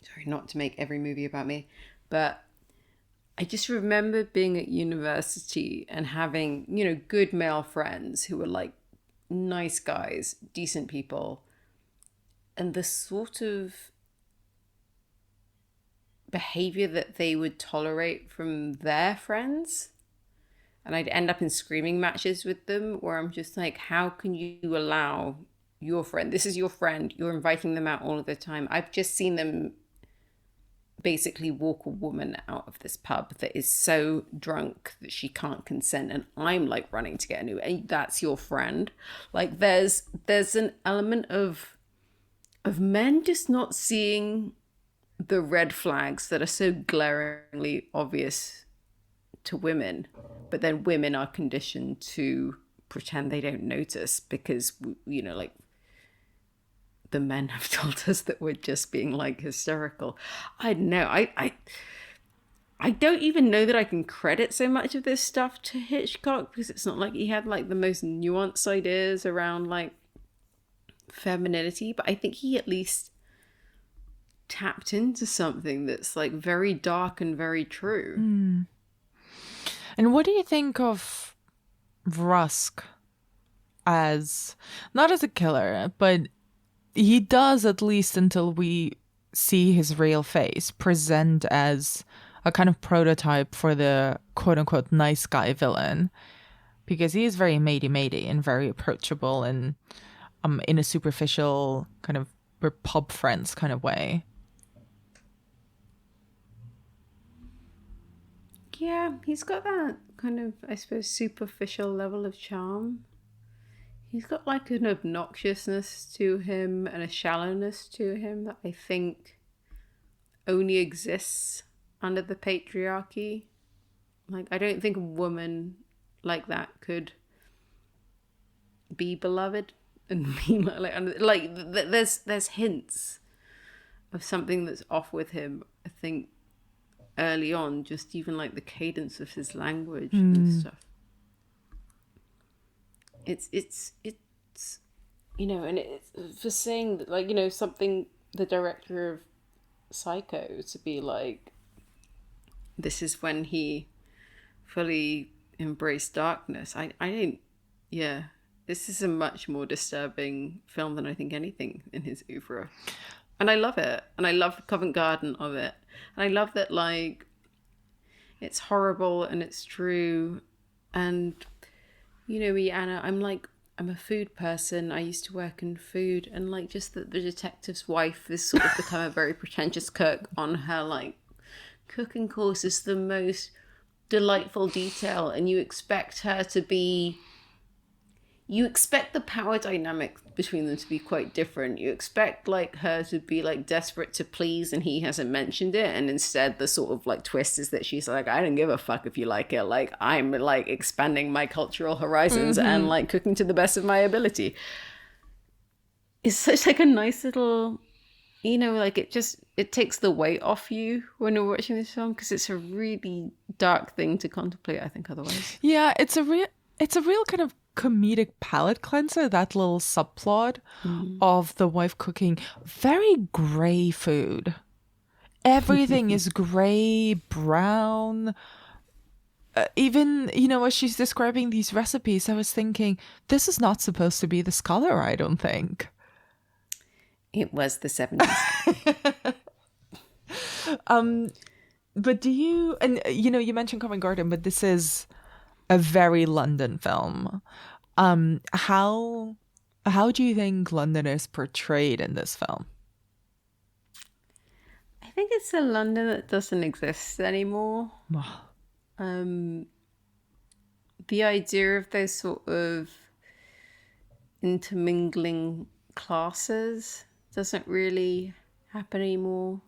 sorry, not to make every movie about me, but I just remember being at university and having, you know, good male friends who were like nice guys, decent people, and the sort of behavior that they would tolerate from their friends. And I'd end up in screaming matches with them where I'm just like, how can you allow your friend, this is your friend, you're inviting them out all of the time. I've just seen them basically walk a woman out of this pub that is so drunk that she can't consent, and I'm like running to get a new, and that's your friend. Like there's an element of men just not seeing the red flags that are so glaringly obvious to women, but then women are conditioned to pretend they don't notice because, you know, like the men have told us that we're just being like hysterical. I don't know. I don't even know that I can credit so much of this stuff to Hitchcock, because it's not like he had like the most nuanced ideas around like femininity, but I think he at least tapped into something that's like very dark and very true. And what do you think of Rusk as, not as a killer, but he does, at least until we see his real face, present as a kind of prototype for the quote-unquote nice guy villain, because he is very matey and very approachable and in a superficial kind of, we're pub friends kind of way. Yeah, he's got that kind of, I suppose, superficial level of charm. He's got like an obnoxiousness to him and a shallowness to him that I think only exists under the patriarchy. Like, I don't think a woman like that could be beloved and be like there's hints of something that's off with him, I think, early on, just even like the cadence of his language and stuff. It's you know, and it's for saying that, like, you know, something, the director of Psycho, to be like, this is when he fully embraced darkness. I don't, yeah, this is a much more disturbing film than I think anything in his oeuvre. And I love it. And I love Covent Garden of it. And I love that, like, it's horrible and it's true. And, you know me, Anna, I'm a food person. I used to work in food. And, like, just that the detective's wife has sort of become a very pretentious cook on her, like, cooking course is the most delightful detail. And you expect her to be... You expect the power dynamic between them to be quite different. You expect, like, her to be, like, desperate to please, and he hasn't mentioned it. And instead, the sort of, like, twist is that she's like, I don't give a fuck if you like it. Like, I'm, like, expanding my cultural horizons and, like, cooking to the best of my ability. It's such, like, a nice little, you know, like, it takes the weight off you when you're watching this film, because it's a really dark thing to contemplate, I think, otherwise. Yeah, it's a real kind of comedic palate cleanser, that little subplot of the wife cooking very gray food. Everything is gray, brown. Even, you know, as she's describing these recipes, I was thinking, this is not supposed to be this color, I don't think. It was the 70s. But do you, and you know, you mentioned Covent Garden, but this is a very London film. How do you think London is portrayed in this film? I think it's a London that doesn't exist anymore. The idea of those sort of intermingling classes doesn't really happen anymore.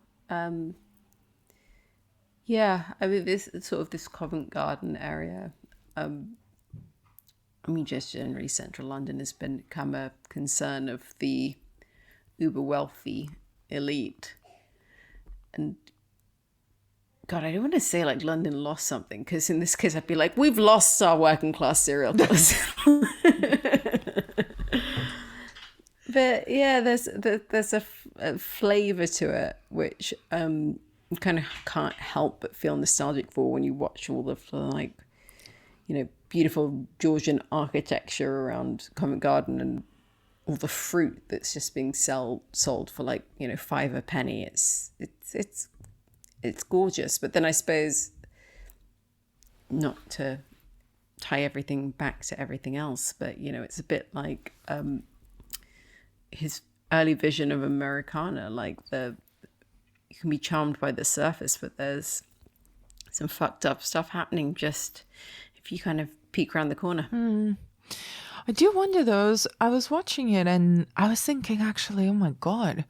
Yeah, I mean, this sort of this Covent Garden area. I mean, just generally central London has become a concern of the uber wealthy elite. And God, I don't want to say like London lost something, because in this case I'd be like, we've lost our working class serial killers. But yeah, there's a flavor to it which you kind of can't help but feel nostalgic for when you watch all of the, like, you know, beautiful Georgian architecture around Covent Garden and all the fruit that's just being sold for, like, you know, 5 a penny. It's gorgeous. But then I suppose, not to tie everything back to everything else, but, you know, it's a bit like his early vision of Americana, like you can be charmed by the surface, but there's some fucked up stuff happening just if you kind of peek around the corner. I do wonder those. I was watching it and I was thinking, actually, oh my God,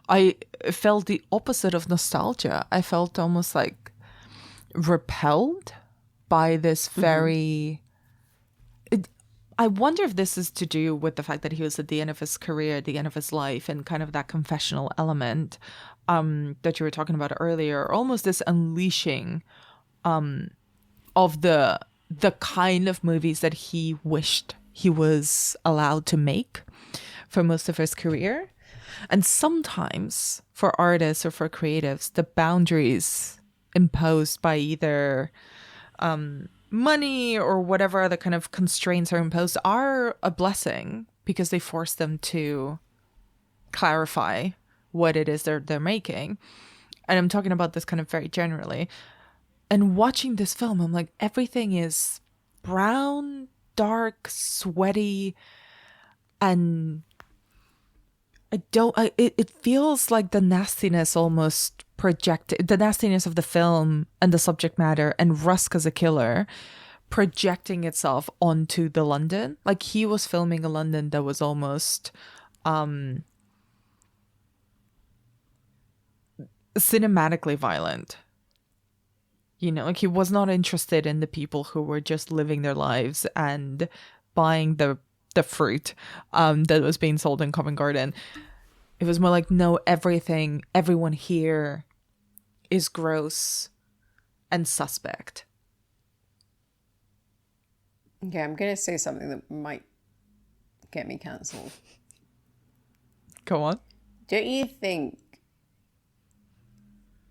I felt the opposite of nostalgia. I felt almost like repelled by this very... I wonder if this is to do with the fact that he was at the end of his career, at the end of his life, and kind of that confessional element that you were talking about earlier, almost this unleashing of the kind of movies that he wished he was allowed to make for most of his career. And sometimes for artists or for creatives, the boundaries imposed by either money or whatever other kind of constraints are imposed are a blessing, because they force them to clarify what it is they're making. And I'm talking about this kind of very generally. And watching this film, I'm like, everything is brown, dark, sweaty, and it feels like the nastiness almost projected, the nastiness of the film and the subject matter and Rusk as a killer projecting itself onto the London. Like, he was filming a London that was almost cinematically violent. You know, like, he was not interested in the people who were just living their lives and buying the fruit that was being sold in Covent Garden. It was more like, no, everyone here is gross and suspect. Okay, I'm going to say something that might get me cancelled. Go on. Don't you think...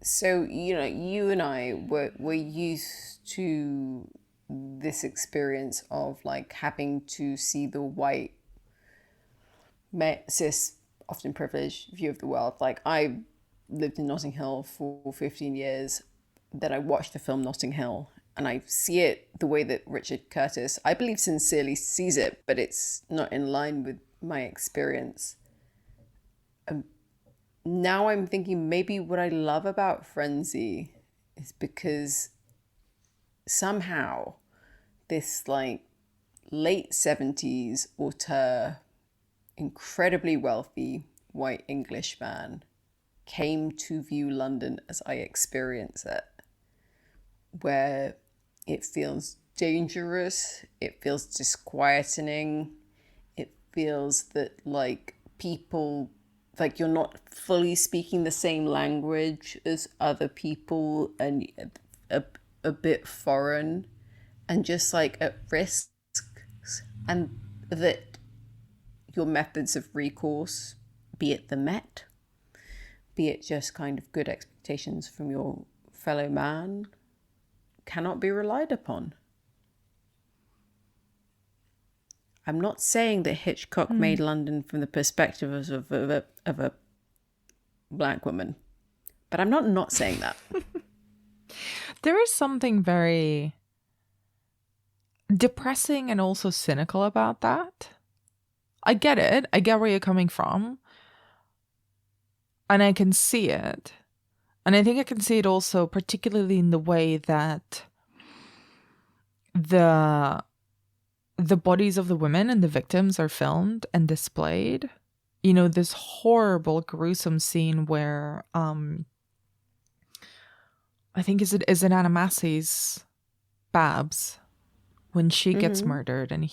So, you know, you and I were used to this experience of, like, having to see the white, cis, often privileged view of the world. Like, I lived in Notting Hill for 15 years. Then I watched the film Notting Hill, and I see it the way that Richard Curtis, I believe, sincerely sees it, but it's not in line with my experience. Now I'm thinking maybe what I love about Frenzy is because somehow this, like, late 70s auteur, incredibly wealthy white English man came to view London as I experience it, where it feels dangerous, it feels disquieting, it feels that, like, people, like, you're not fully speaking the same language as other people, and a bit foreign and just, like, at risk, and that your methods of recourse, be it the Met, be it just kind of good expectations from your fellow man, cannot be relied upon. I'm not saying that Hitchcock made London from the perspective of a black woman, but I'm not saying that. There is something very depressing and also cynical about that. I get it. I get where you're coming from. And I can see it. And I think I can see it also particularly in the way that the bodies of the women and the victims are filmed and displayed. You know, this horrible, gruesome scene where I think is it Anna Massey's Babs, when she gets murdered and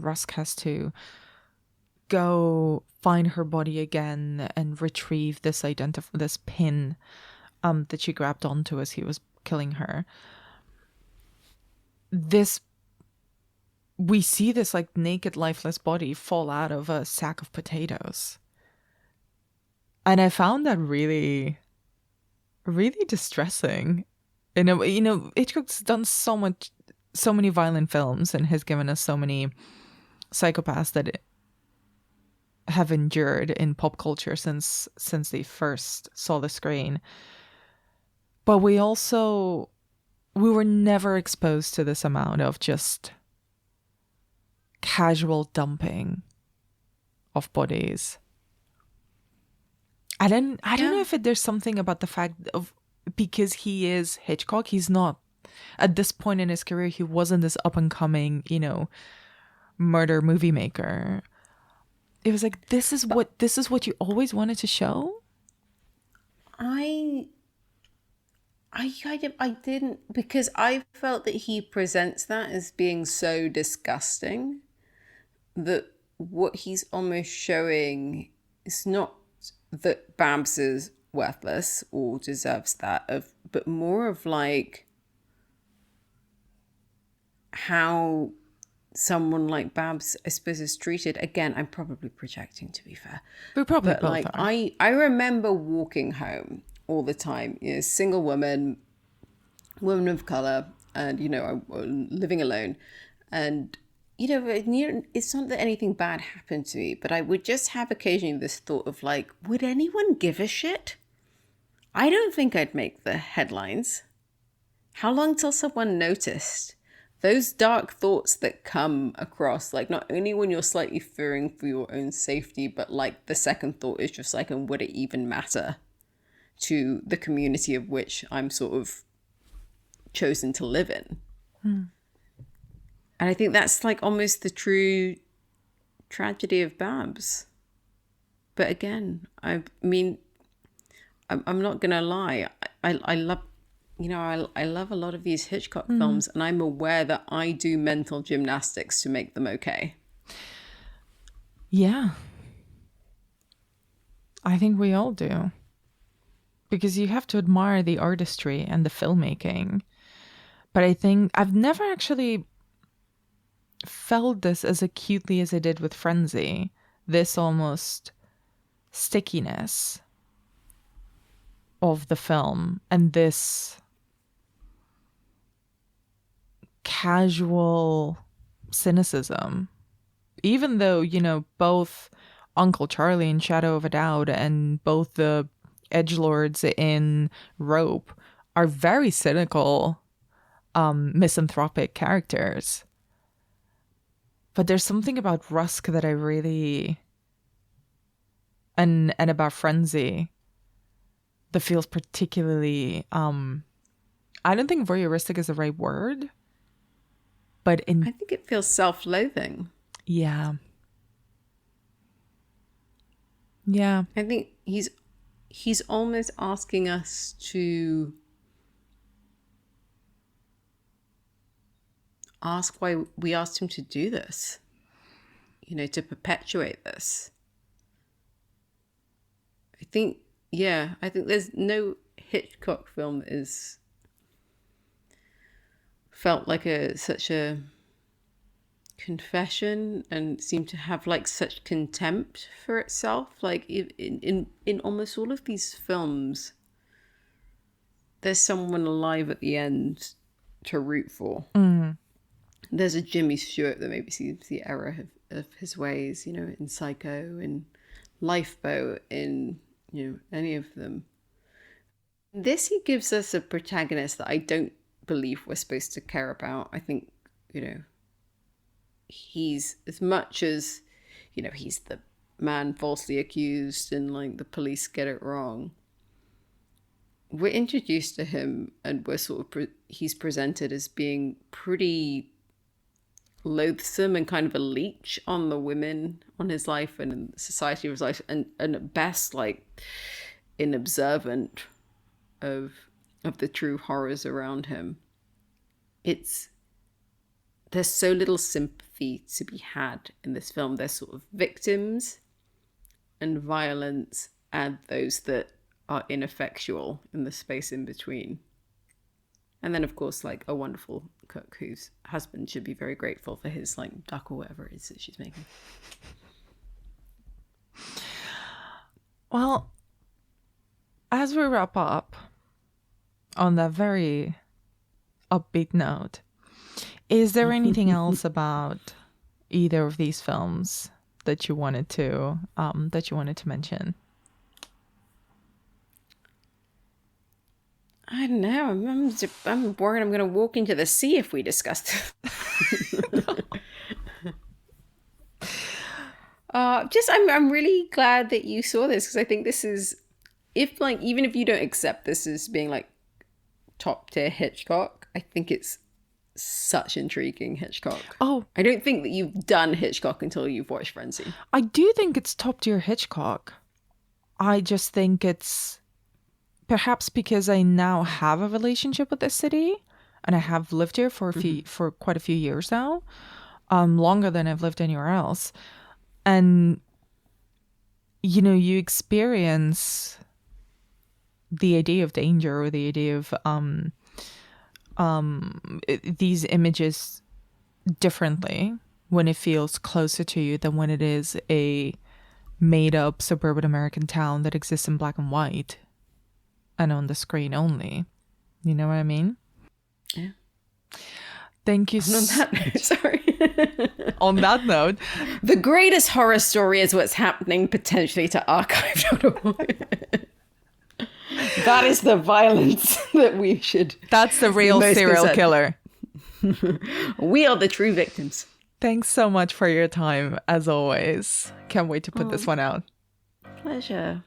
Rusk has to go find her body again and retrieve this this pin that she grabbed onto as he was killing her. We see this like naked, lifeless body fall out of a sack of potatoes. And I found that really, really distressing. Hitchcock's done so many violent films and has given us so many psychopaths that have endured in pop culture since they first saw the screen. But we were never exposed to this amount of just casual dumping of bodies. I don't know if there's something about the fact of, because he is Hitchcock, he's not, at this point in his career, he wasn't this up and coming, murder movie maker. It was like, this is what you always wanted to show. I didn't, because I felt that he presents that as being so disgusting that what he's almost showing is not that Babs is worthless or deserves that, but more of like how someone like Babs, I suppose, is treated. Again, I'm probably projecting, to be fair. We probably both like are. I remember walking home all the time, single woman of color, and living alone, and it's not that anything bad happened to me, but I would just have occasionally this thought of like, would anyone give a shit? I don't think I'd make the headlines. How long till someone noticed? Those dark thoughts that come across, like not only when you're slightly fearing for your own safety, but like the second thought is just like, and would it even matter to the community of which I'm sort of chosen to live in? And I think that's like almost the true tragedy of Babs. But again, I mean, I'm not gonna lie. I love, I love a lot of these Hitchcock films, and I'm aware that I do mental gymnastics to make them okay. Yeah. I think we all do. Because you have to admire the artistry and the filmmaking. But I think I've never actually felt this as acutely as I did with Frenzy. This almost stickiness of the film and this casual cynicism. Even though, both Uncle Charlie in Shadow of a Doubt and both the edgelords in Rope are very cynical, misanthropic characters. But there's something about Rusk that I really, and about Frenzy, that feels particularly, I don't think voyeuristic is the right word, but I think it feels self-loathing. Yeah. Yeah. I think he's almost asking us to ask why we asked him to do this, to perpetuate this. I think there's no Hitchcock film that is felt like such a confession and seemed to have like such contempt for itself. Like in almost all of these films, there's someone alive at the end to root for. There's a Jimmy Stewart that maybe sees the error of his ways, in Psycho, in Lifeboat, in any of them. This, he gives us a protagonist that I don't believe we're supposed to care about. I think, he's, as much as, he's the man falsely accused and like the police get it wrong, we're introduced to him and we're sort of, he's presented as being pretty loathsome and kind of a leech on the women, on his life and in society of his life, and at best like inobservant of the true horrors around him. It's there's so little sympathy to be had in this film. There's sort of victims and violence and those that are ineffectual in the space in between. And then, of course, like a wonderful cook whose husband should be very grateful for his like duck or whatever it is that she's making. Well, as we wrap up on that very upbeat note, is there anything else about either of these films that you wanted to mention? I don't know. I'm worried I'm going to walk into the sea if we discuss this. I'm really glad that you saw this, because I think this is, even if you don't accept this as being like top tier Hitchcock, I think it's such intriguing Hitchcock. Oh, I don't think that you've done Hitchcock until you've watched Frenzy. I do think it's top tier Hitchcock. I just think it's perhaps because I now have a relationship with this city, and I have lived here for quite a few years now, longer than I've lived anywhere else. And, you know, you experience the idea of danger or the idea of these images differently when it feels closer to you than when it is a made-up suburban American town that exists in black and white and on the screen only. You know what I mean? Yeah. Thank you. On that note, sorry. On that note, the greatest horror story is what's happening potentially to archive.org. That is the violence that we should. That's the real serial killer. We are the true victims. Thanks so much for your time, as always. Can't wait to put this one out. Pleasure.